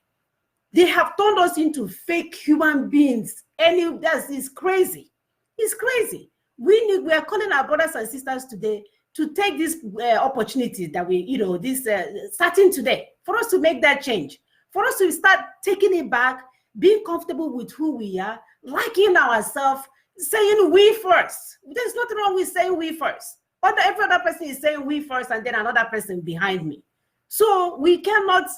They have turned us into fake human beings. It's crazy. It's crazy. We are calling our brothers and sisters today to take this opportunity that starting today, for us to make that change, for us to start taking it back, being comfortable with who we are, liking ourselves, saying we first. There's nothing wrong with saying we first. But every other person is saying we first and then another person behind me. So we cannot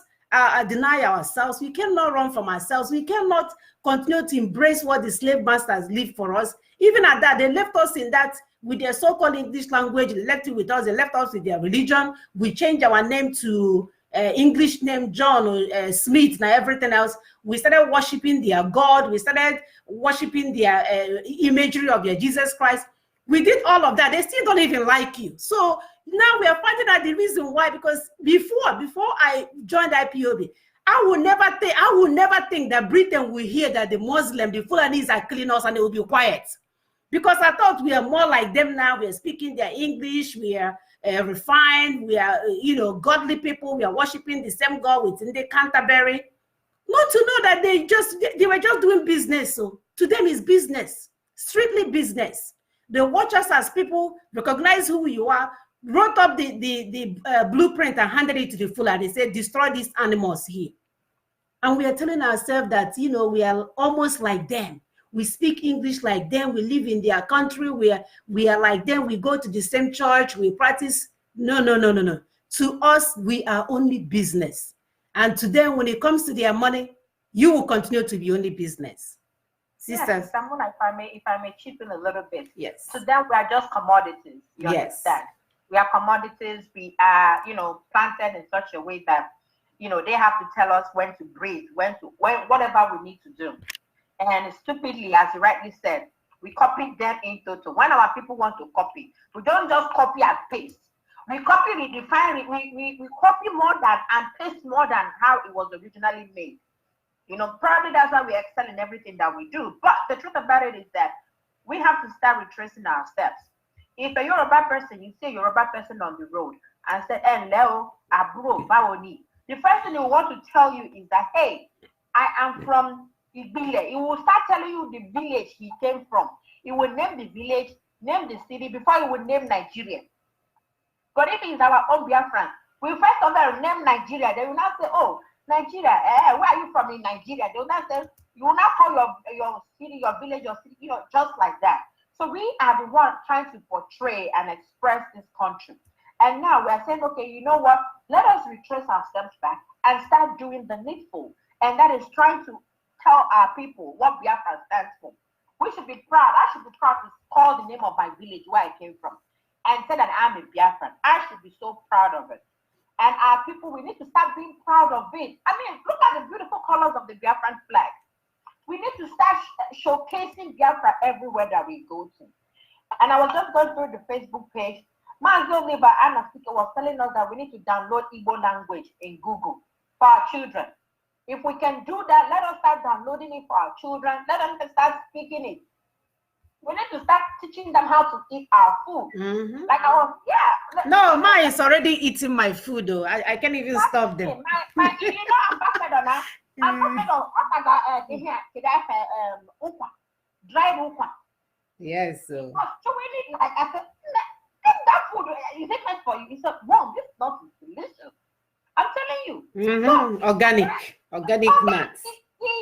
deny ourselves. We cannot run from ourselves. We cannot continue to embrace what the slave masters leave for us. Even at that, they left us in that with their so-called English language. They left it with us. They left us with their religion. We changed our name to English name John or Smith and everything else. We started worshiping their God. We started worshiping their imagery of their Jesus Christ. We did all of that. They still don't even like you. So now we are finding out the reason why, because before I joined IPOB, I would never think that Britain will hear that the Muslim, the Fulanis are killing us and they will be quiet. Because I thought we are more like them now. We are speaking their English. We are refined. We are, godly people. We are worshiping the same God within the Canterbury. Not to know that they were just doing business. So to them it's business, strictly business. They watch us as people, recognize who you are, wrote up the blueprint and handed it to the Fulani. They said, destroy these animals here. And we are telling ourselves that, we are almost like them. We speak English like them. We live in their country. We are like them. We go to the same church. We practice. No. To us, we are only business. And to them, when it comes to their money, you will continue to be only business. Sisters. Yes, someone, if I may chip in a little bit. Yes. To them, we are just commodities. You understand? We are commodities. We are, planted in such a way that, they have to tell us when to breathe, whatever we need to do. And stupidly, as you rightly said, we copied them into when our people want to copy. We don't just copy and paste. We copy, redefine it. We copy more than and paste more than how it was originally made. Probably that's why we excel in everything that we do. But the truth about it is that we have to start retracing our steps. If a Yoruba person, you see a Yoruba person on the road and say, "Hello, Aburo, Bawoni," the first thing he will want to tell you is that, "Hey, I am from Ibile." He will start telling you the village he came from. He will name the village, name the city before he will name Nigeria. But if it's our own Biafran, we first of all name Nigeria. They will not say, "Oh, Nigeria, where are you from in Nigeria?" They will not say, you will not call your city, your village, your city, just like that. So we are the one trying to portray and express this country. And now we are saying, okay, you know what? Let us retrace our steps back and start doing the needful. And that is trying to tell our people what Biafra stands for. We should be proud. I should be proud to call the name of my village where I came from and say that I'm a Biafran. I should be so proud of it. And our people, we need to start being proud of it. I mean, look at the beautiful colors of the Biafran flag. We need to start showcasing Biafra everywhere that we go to. And I was just going through the Facebook page. Manzo neighbor Anna Speaker was telling us that we need to download Igbo language in Google for our children. If we can do that, let us start downloading it for our children. Let them start speaking it. We need to start teaching them how to eat our food. Like No, mine is already eating my food though. I can't even stop them. My you know, ambassador now. Ambassador, what I got here, dried ukwa. Yes, so. So we need, like, I said, get that food. Is it meant for you? He said, Mom, this stuff is delicious. I'm telling you. So, organic nuts. He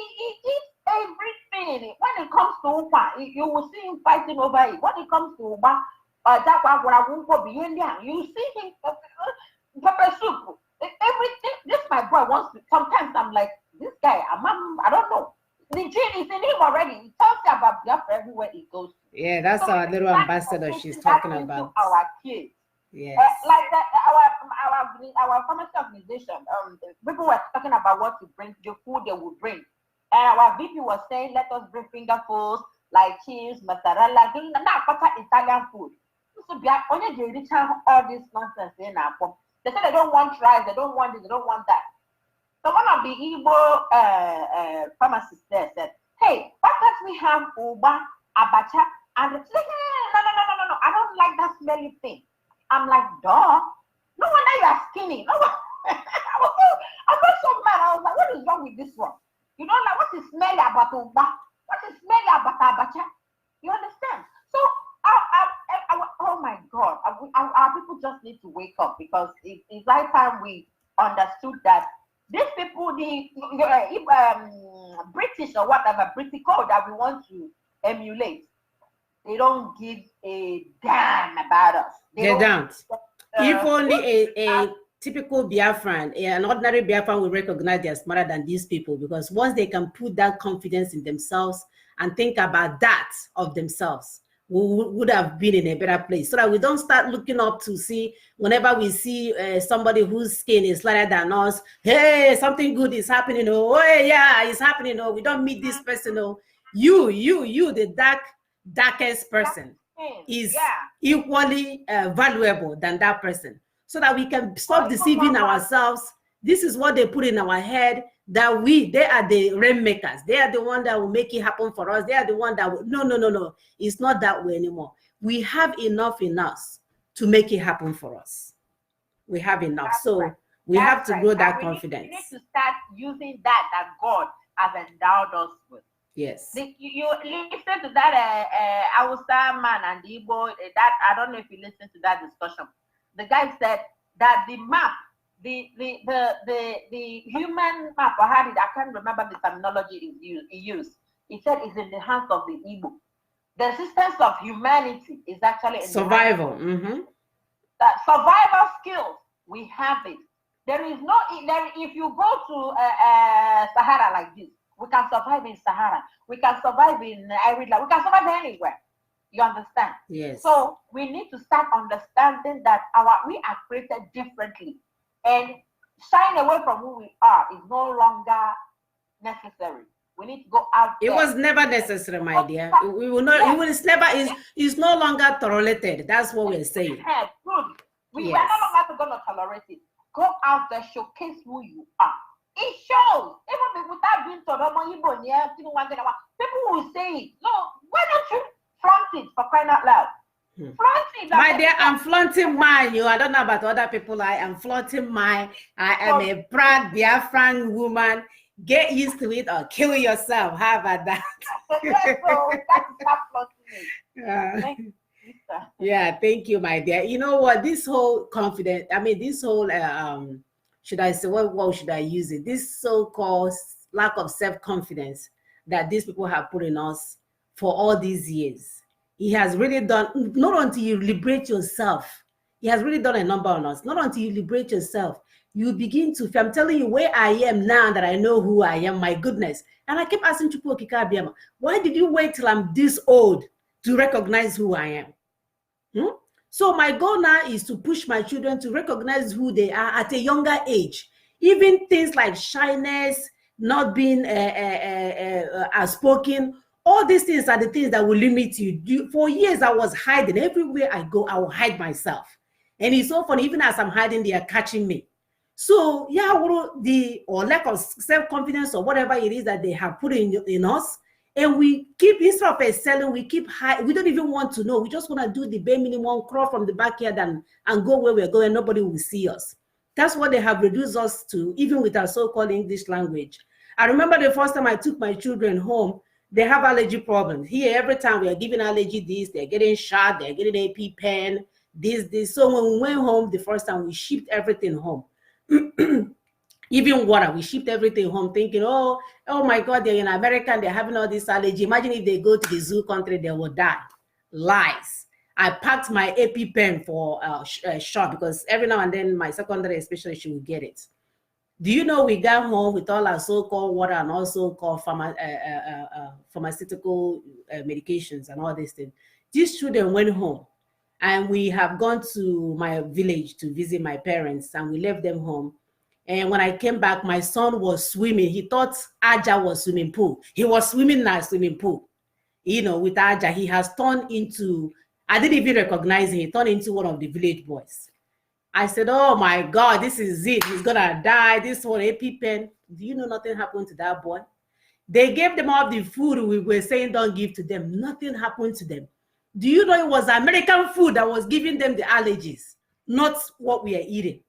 eats everything. When it comes to ukwa, you will see him fighting over it. When it comes to uba, you see him pepper soup. Everything. This my boy wants to. Sometimes I'm like, this guy, I don't know. The gene is in him already. He talks about Biafra everywhere he goes. Yeah, that's so our little ambassador she's talking about. Our kids. Yes. Like that, our pharmacy organization, people were talking about what to bring, the food they would bring. And our VP was saying, let us bring finger foods like cheese, mozzarella, not Italian food. So only they return all this nonsense in our form. They say they don't want rice, they don't want this, they don't want that. So one of the Igbo pharmacists there said, hey, why can't we have uba, abacha, and it's like, no, I don't like that smelly thing. I'm like, duh. No wonder you are skinny. No, I was so mad. I was like, what is wrong with this one? You know, like, what is smelly about uba? What is smelly about abacha? You understand? So, oh my God, our people just need to wake up, because it's right time we understood that these people, the British or whatever, British code that we want to emulate, they don't give a damn about us. They don't. If only a typical Biafran, an ordinary Biafran will recognize they're smarter than these people, because once they can put that confidence in themselves and think about that of themselves, we would have been in a better place. So that we don't start looking up to see, whenever we see somebody whose skin is lighter than us, hey, something good is happening. Oh, yeah, it's happening. Oh, we don't meet this person. Oh, you, the darkest person is equally valuable than that person, so that we can stop deceiving ourselves. This is what they put in our head, that they are the rainmakers. They are the one that will make it happen for us. They are the one that will, no. It's not that way anymore. We have enough in us to make it happen for us. We have enough. So we have to grow that confidence. We need to start using that God has endowed us with. Yes. You listen to that Hausa man and the Igbo, that I don't know if you listened to that discussion. The guy said that the map, the human map, or how I can't remember the terminology he used. He said it's in the hands of the Igbo. The existence of humanity is actually in survival. The survival skills, we have it. If you go to Sahara like this, we can survive in Sahara. We can survive in Ireland. We can survive anywhere. You understand? Yes. So we need to start understanding that we are created differently, and shying away from who we are is no longer necessary. We need to go out there. It was never necessary, my dear. We will not. It was never. Is no longer tolerated. That's what we're saying. Good. We are no longer going to tolerate it. Go out there, showcase who you are. It shows. Even without being told, people will say it. No, why don't you flaunt it, for crying out loud? Flaunt it. My dear, I'm flaunting mine. I don't know about other people. I am flaunting mine. I am a proud Biafran woman. Get used to it or kill yourself. How about that? Yeah, thank you, my dear. You know what? This whole confidence, this whole should I say, what should I use it? This so-called lack of self-confidence that these people have put in us for all these years. He has really done, not until you liberate yourself. He has really done a number on us. Not until you liberate yourself, you begin to, I'm telling you where I am now that I know who I am, my goodness. And I keep asking Chukwu Okike Abiama, why did you wait till I'm this old to recognize who I am? So my goal now is to push my children to recognize who they are at a younger age. Even things like shyness, not being outspoken, all these things are the things that will limit you. For years, I was hiding. Everywhere I go, I will hide myself. And it's so funny, even as I'm hiding, they are catching me. So yeah, or lack of self-confidence or whatever it is that they have put in us, and we keep, instead of excelling, we keep high. We don't even want to know. We just want to do the bare minimum, crawl from the backyard and go where we're going. Nobody will see us. That's what they have reduced us to, even with our so-called English language. I remember the first time I took my children home, they have allergy problems. Here, every time we are giving allergy this, they're getting shot, they're getting AP pen, this. So when we went home the first time, we shipped everything home. Even water, we shipped everything home thinking, oh my God, they're in America and they're having all this allergy. Imagine if they go to the zoo country, they will die. Lies. I packed my AP pen for a shot because every now and then my secondary especially, she will get it. Do you know we got home with all our so-called water and also called pharmaceutical medications and all these things. These children went home and we have gone to my village to visit my parents and we left them home. And when I came back, my son was swimming. He thought Aja was swimming pool. He was swimming in a swimming pool. You know, with Aja, he has turned into, I didn't even recognize him. He turned into one of the village boys. I said, oh my God, this is it. He's gonna die. This one, AP pen. Do you know nothing happened to that boy? They gave them all the food we were saying don't give to them. Nothing happened to them. Do you know it was American food that was giving them the allergies, not what we are eating?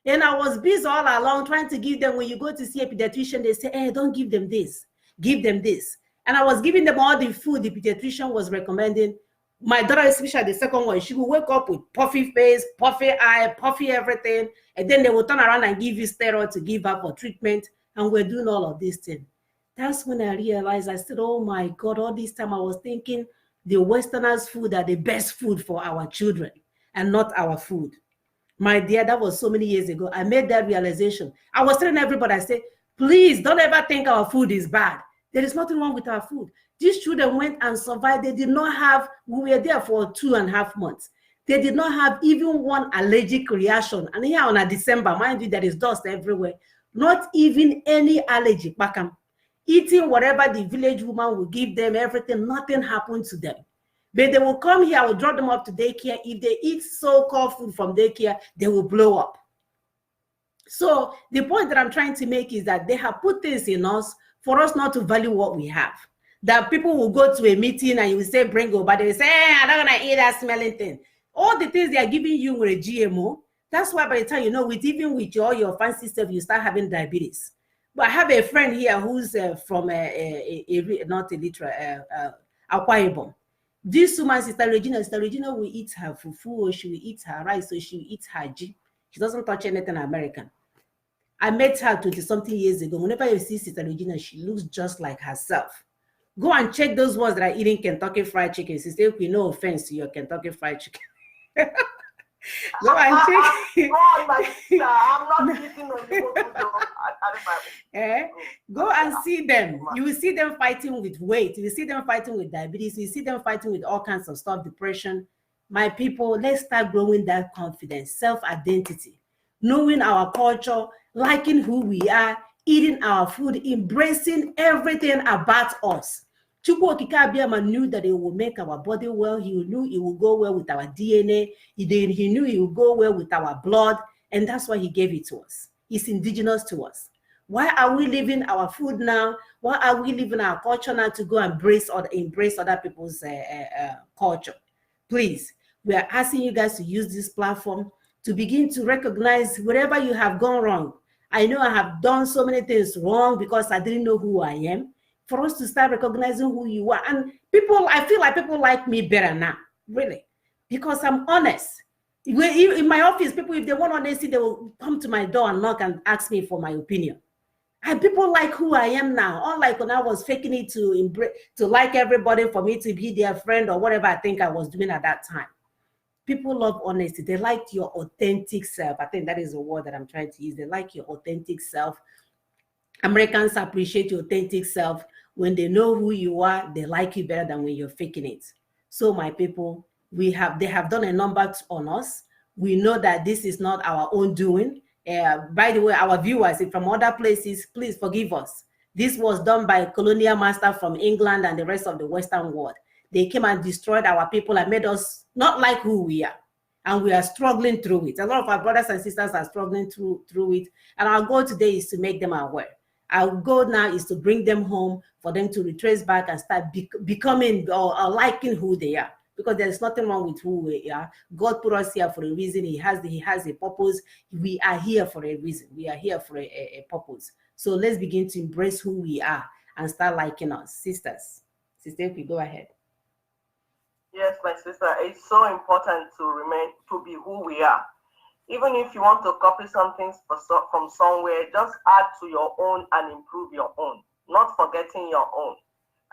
And I was busy all along trying to give them, when you go to see a pediatrician, they say, hey, don't give them this, give them this. And I was giving them all the food the pediatrician was recommending. My daughter, especially the second one, she will wake up with puffy face, puffy eye, puffy everything. And then they will turn around and give you steroid to give up for treatment. And we're doing all of this thing. That's when I realized, I said, oh my God, all this time I was thinking the Westerners' food are the best food for our children and not our food. My dear, that was so many years ago. I made that realization. I was telling everybody, I said, please don't ever think our food is bad. There is nothing wrong with our food. These children went and survived. They did not have, we were there for 2.5 months. They did not have even one allergic reaction. And here on a December, mind you, there is dust everywhere. Not even any allergy. Eating whatever the village woman will give them, everything, nothing happened to them. But they will come here, I will drop them up to daycare. If they eat so-called food from daycare, they will blow up. So the point that I'm trying to make is that they have put things in us for us not to value what we have. That people will go to a meeting and you will say, bring over, they will say, hey, I'm not going to eat that smelling thing. All the things they are giving you with a GMO, that's why by the time, you know, even with all your fancy stuff, you start having diabetes. But I have a friend here who's from not illiterate, Akwa Ibom. This woman, Sister Regina will eat her fufu, or she will eat her rice, or she will eat her G. She doesn't touch anything American. I met her 20-something years ago. Whenever you see Sister Regina, she looks just like herself. Go and check those ones that are eating Kentucky Fried Chicken. Sister, no offense to your Kentucky Fried Chicken. Go and check. I'm not eating on the Go and see them. You will see them fighting with weight. You will see them fighting with diabetes. You will see them fighting with all kinds of stuff, depression. My people, let's start growing that confidence, self-identity, knowing our culture, liking who we are, eating our food, embracing everything about us. Chukwu Okike Abiyama knew that it will make our body well. He knew it will go well with our DNA. He knew it will go well with our blood. And that's why he gave it to us. It's indigenous to us. Why are we leaving our food now? Why are we leaving our culture now to go and embrace other people's culture? Please, we are asking you guys to use this platform to begin to recognize wherever you have gone wrong. I know I have done so many things wrong because I didn't know who I am. For us to start recognizing who you are. And people, I feel like people like me better now, really, because I'm honest. In my office, people, if they want honesty, they will come to my door and knock and ask me for my opinion. And people like who I am now, unlike when I was faking it to like everybody, for me to be their friend or whatever I think I was doing at that time. People love honesty. They like your authentic self. I think that is the word that I'm trying to use. They like your authentic self. Americans appreciate your authentic self. When they know who you are, they like you better than when you're faking it. So my people, they have done a number on us. We know that this is not our own doing. By the way, our viewers from other places, please forgive us. This was done by colonial master from England and the rest of the Western world. They came and destroyed our people and made us not like who we are. and we are struggling through it. A lot of our brothers and sisters are struggling through it, and our goal today is to make them aware. Our goal now is to bring them home, for them to retrace back and start becoming or liking who they are, because there's nothing wrong with who we are. God put us here for a reason. He has a purpose. We are here for a reason. We are here for a purpose. So let's begin to embrace who we are and start liking us. Sisters, Sister, if you go ahead. Yes, my sister, it's so important to be who we are. Even if you want to copy something from somewhere, just add to your own and improve your own, not forgetting your own.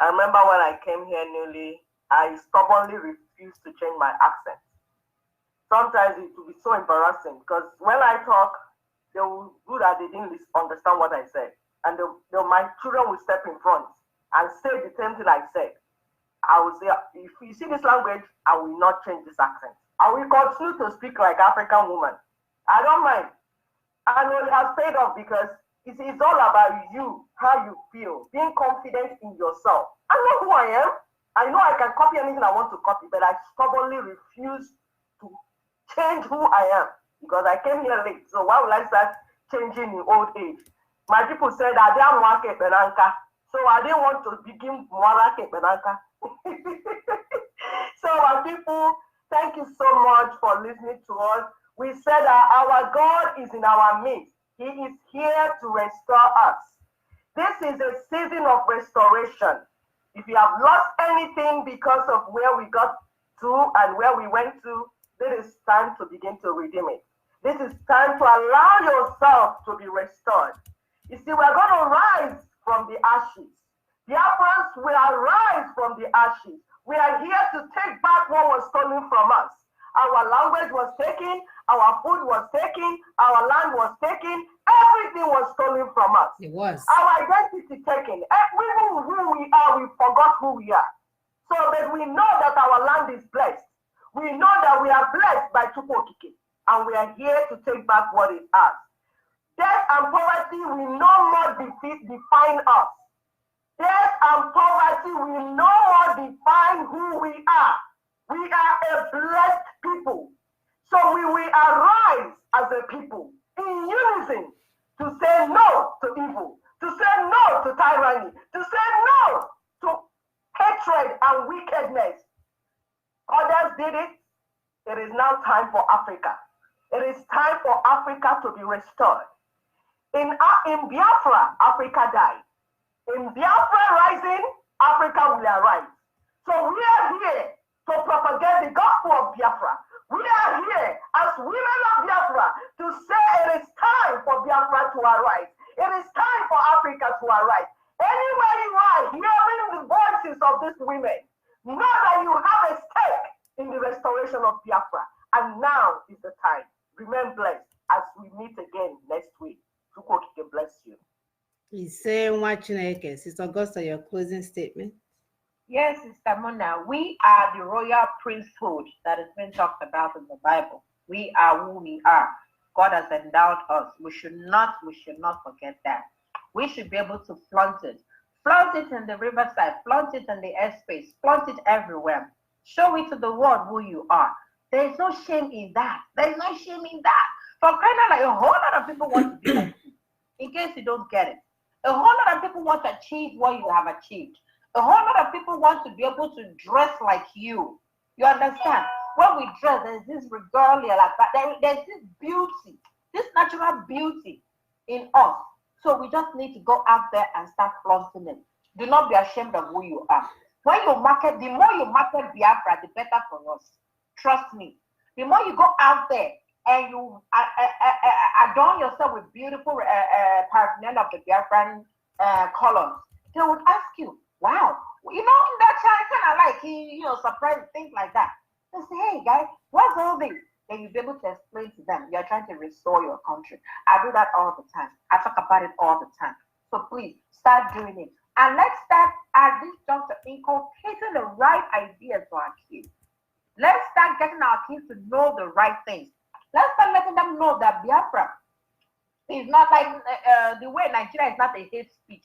I remember when I came here newly, I stubbornly refused to change my accent. Sometimes it would be so embarrassing because when I talk, they will do that they didn't understand what I said. And my children will step in front and say the same thing I said. I will say, if you see this language, I will not change this accent. I will continue to speak like African woman. I don't mind. And it has paid off because it's all about you, how you feel, being confident in yourself. I know who I am. I know I can copy anything I want to copy, but I stubbornly refuse to change who I am because I came here late. So why would I start changing in old age? My people said I didn't want to Benanka, so I didn't want to begin Morake Benanka. So my people, thank you so much for listening to us. We said that our God is in our midst. He is here to restore us. This is a season of restoration. If you have lost anything because of where we got to and where we went to, this is time to begin to redeem it. This is time to allow yourself to be restored. You see, we're going to rise from the ashes. Biafrans will arise from the ashes. We are here to take back what was stolen from us. Our language was taken, our food was taken, our land was taken, everything was stolen from us. It was. Our identity taken. We knew who we are, we forgot who we are. So that we know that our land is blessed. We know that we are blessed by Chukwu, and we are here to take back what is ours. Death and poverty will no more define us. Death and poverty will no more define who we are. We are a blessed people. So we will arise as a people in unison to say no to evil, to say no to tyranny, to say no to hatred and wickedness. Others did it. It is now time for Africa. It is time for Africa to be restored. In Biafra, Africa died. In Biafra rising, Africa will arise. So we are here to propagate the gospel of Biafra. We are here as women of Biafra to say it is time for Biafra to arise. It is time for Africa to arise. Anywhere you are hearing the voices of these women, know that you have a stake in the restoration of Biafra. And now is the time. Remain blessed as we meet again next week. Chukwu bless you. Please say Chineke. Sister Augusta, your closing statement. Yes, Sister Mona, we are the royal priesthood that has been talked about in the Bible. We are who we are. God has endowed us. We should not forget that. We should be able to flaunt it. Flaunt it in the riverside, flaunt it in the airspace, flaunt it everywhere. Show it to the world who you are. There is no shame in that. There is no shame in that. For crying out, like a whole lot of people want to be like you. In case you don't get it. A whole lot of people want to achieve what you have achieved. A whole lot of people want to be able to dress like you. You understand? When we dress, there's this regalia like that. There's this beauty, this natural beauty in us. So we just need to go out there and start flaunting it. Do not be ashamed of who you are. When you market, the more you market Biafra, the better for us. Trust me. The more you go out there and you adorn yourself with beautiful paraphernalia of the Biafran colors, they would ask you, wow, you know, that kind of like, surprise things like that. They say, hey, guys, what's all this? Then you'll be able to explain to them, you're trying to restore your country. I do that all the time. I talk about it all the time. So please, start doing it. And let's start at this juncture inculcating the right ideas to our kids. Let's start getting our kids to know the right things. Let's start letting them know that Biafra is not like the way Nigeria is not a hate speech.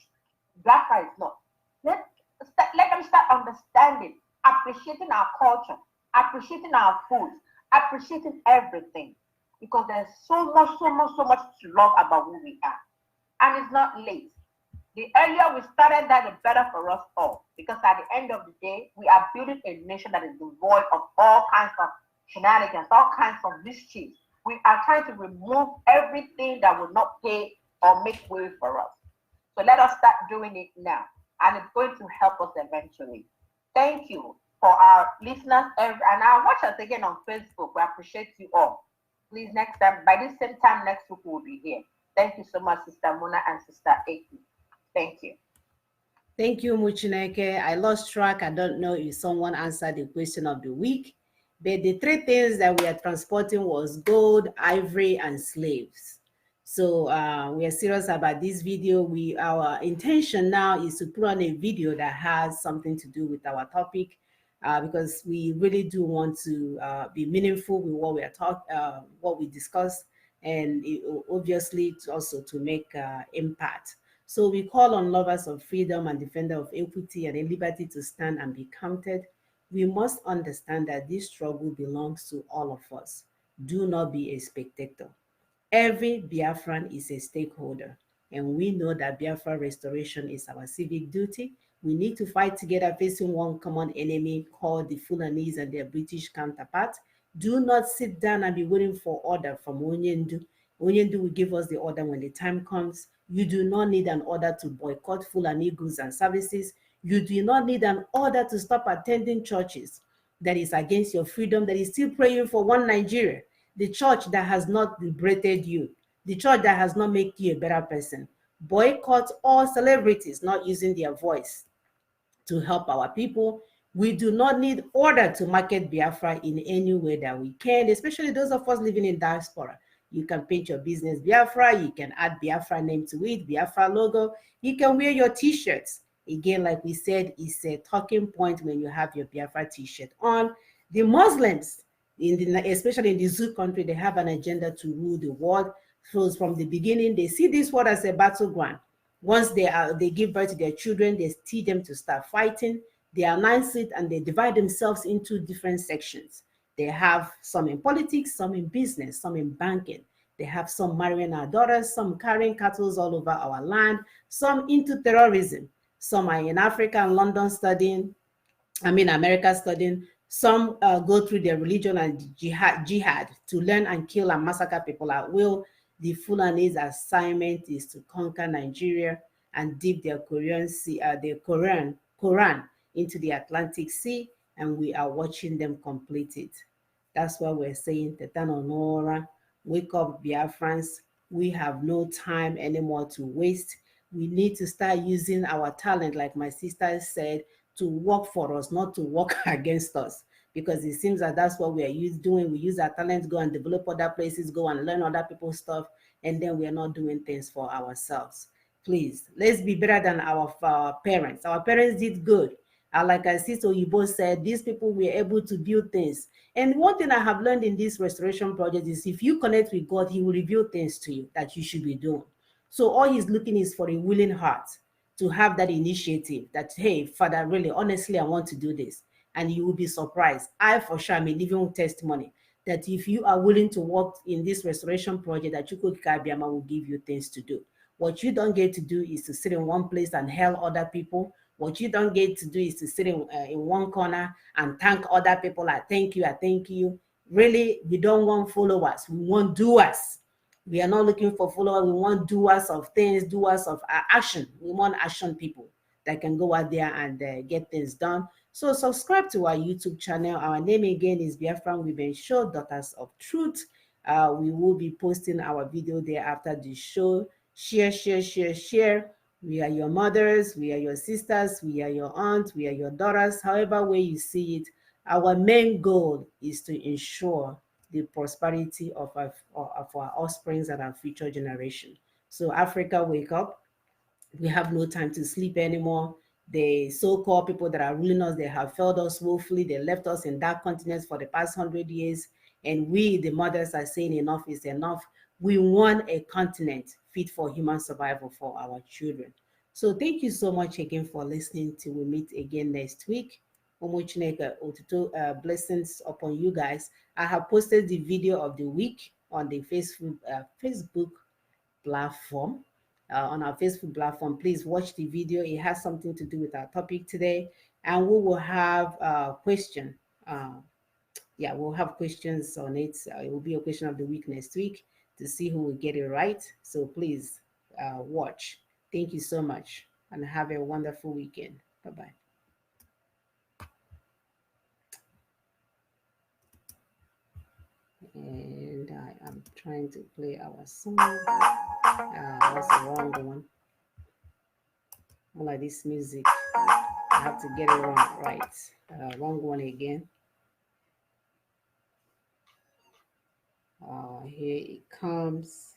Biafra is not. Let them start understanding, appreciating our culture, appreciating our food, appreciating everything, because there's so much to love about who we are. And it's not late. The earlier we started that, the better for us all. Because at the end of the day, we are building a nation that is devoid of all kinds of shenanigans, all kinds of mischief. We are trying to remove everything that will not pay or make way for us. So let us start doing it now. And it's going to help us eventually. Thank you for our listeners and our watchers again on Facebook. We appreciate you all. Please, next time, by this same time next week, we'll be here. Thank you so much, Sister Mona and Sister Eki. Thank you. Thank you, Muchineke. I lost track. I don't know if someone answered the question of the week, but the three things that we are transporting was gold, ivory, and slaves. So we are serious about this video. Our intention now is to put on a video that has something to do with our topic, because we really do want to be meaningful with what we are what we discuss, and obviously also to make impact. So we call on lovers of freedom and defender of equity and liberty to stand and be counted. We must understand that this struggle belongs to all of us. Do not be a spectator. Every Biafran is a stakeholder, and we know that Biafra restoration is our civic duty. We need to fight together facing one common enemy called the Fulanese and their British counterpart. Do not sit down and be waiting for order from Onyendu. Onyendu will give us the order when the time comes. You do not need an order to boycott Fulani goods and services. You do not need an order to stop attending churches that is against your freedom, that is still praying for one Nigeria. The church that has not liberated you, the church that has not made you a better person. Boycott all celebrities not using their voice to help our people. We do not need order to market Biafra in any way that we can, especially those of us living in diaspora. You can paint your business Biafra, you can add Biafra name to it, Biafra logo, you can wear your t-shirts. Again, like we said, it's a talking point when you have your Biafra t-shirt on. The Muslims, especially in the Zoo country, they have an agenda to rule the world. So from the beginning, they see this world as a battleground. Once they give birth to their children, they teach them to start fighting. They announce it and they divide themselves into different sections. They have some in politics, some in business, some in banking. They have some marrying our daughters, some carrying cattle all over our land, some into terrorism. Some are in Africa and London studying, America studying. Some go through their religion and jihad to learn and kill and massacre people at will. The Fulani's assignment is to conquer Nigeria and dip their Quran into the Atlantic Sea, and we are watching them complete it. That's why we're saying, Tetano Nora, wake up, Biafrans. We have no time anymore to waste. We need to start using our talent, like my sister said, to work for us, not to work against us. Because it seems that that's what we are doing. We use our talent to go and develop other places, go and learn other people's stuff, and then we are not doing things for ourselves. Please, let's be better than our parents. Our parents did good. Like I see, so you both said, these people were able to build things. And one thing I have learned in this restoration project is if you connect with God, He will reveal things to you that you should be doing. So all He's looking is for a willing heart to have that initiative that, hey, Father, really, honestly, I want to do this. And you will be surprised. I, for sure, am a living testimony that if you are willing to work in this restoration project, that Chukwu Kabiama will give you things to do. What you don't get to do is to sit in one place and help other people. What you don't get to do is to sit in one corner and thank other people. I thank you, I thank you. Really, we don't want followers. We want doers. We are not looking for followers. We want doers of things, doers of action. We want action people that can go out there and get things done. So subscribe to our YouTube channel. Our name again is Biafran Women Show, Daughters of Truth. We will be posting our video there after the show. Share, share, share, share. We are your mothers, we are your sisters, we are your aunts, we are your daughters, however way you see it. Our main goal is to ensure the prosperity of our offsprings and our future generation. So Africa, wake up. We have no time to sleep anymore. The so-called people that are ruling us, they have failed us woefully. They left us in dark continents for the past 100 years. And we, the mothers, are saying enough is enough. We want a continent fit for human survival for our children. So thank you so much again for listening till we meet again next week. Blessings upon you guys. I have posted the video of the week on the Facebook platform. On our Facebook platform, please watch the video. It has something to do with our topic today, and we will have a question. We'll have questions on it. It will be a question of the week next week to see who will get it right. So please watch. Thank you so much, and have a wonderful weekend. Bye bye. And I am trying to play our song. That's the wrong one. I like this music. I have to get it wrong, right. Wrong one again. Here it comes.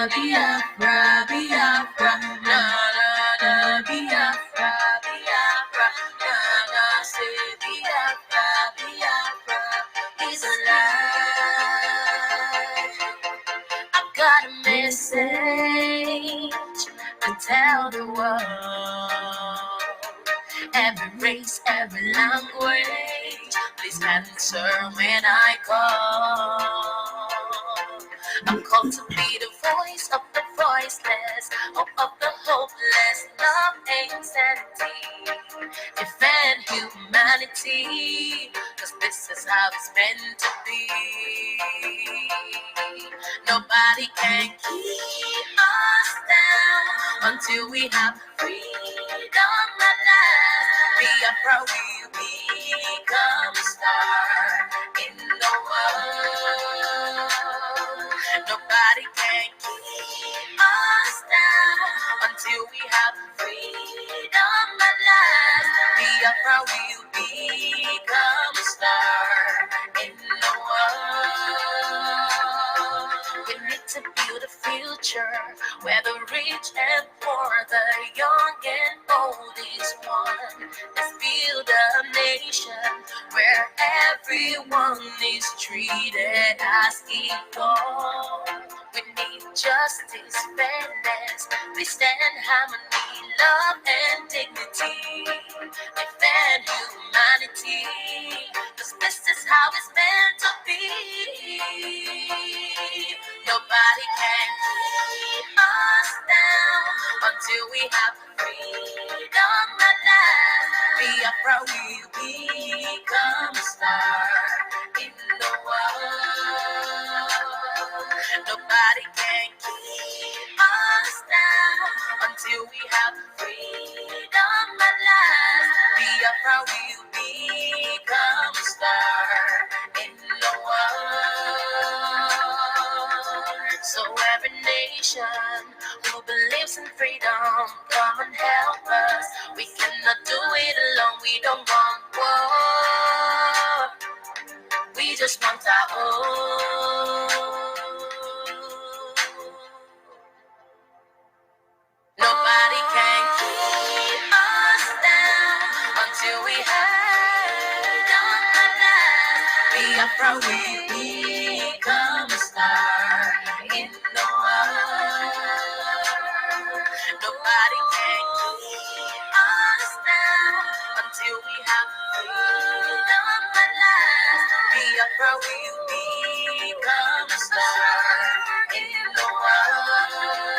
Biafra, Biafra, na na na, Biafra, Biafra, na na, say Biafra, Biafra is alive. I've got a message to tell the world. Every race, every language, please answer when I call. I'm called to be the voice of the voiceless, hope of the hopeless, love and sanity, defend humanity, cause this is how it's meant to be. Nobody can keep us down until we have freedom at last. Biafra will become a star in the world. Nobody can keep us down until we have freedom at last. Biafra will become a star in the world. We need to build a future where the rich and poor, the young and old is one. Let's build a nation where everyone is treated as equal. We need justice, fairness, peace and harmony, love and dignity, defend humanity, cause this is how it's meant to be. Nobody can keep us down until we have freedom at last. Biafra will become a star in the world. Nobody can keep us down until we have freedom at last. Biafra will become a star in the world. So every nation who believes in freedom, come and help us. We cannot do it alone. We don't want war. We just want our own. Nobody can keep us down until we have done at last. Biafra will become a star in the world. Nobody can keep us down until we have freedom at last. Biafra will become a star in the world.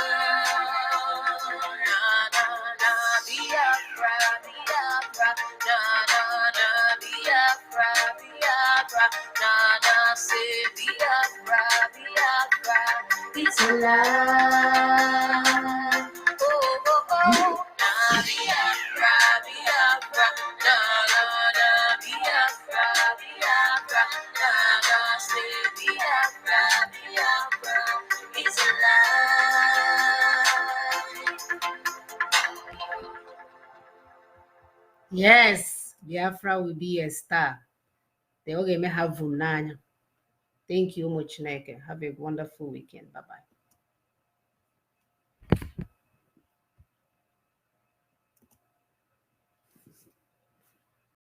Na na na, Biafra, Biafra, na na na, Biafra, Biafra, na na, say Biafra, Biafra, it's alive. Oh oh oh, na Biafra, Biafra, na na na, Biafra, Biafra, na na, say Biafra, Biafra, it's alive. Yes, Biafra will be a star. The oge may have Vunanya. Thank you much, Neke. Have a wonderful weekend. Bye bye.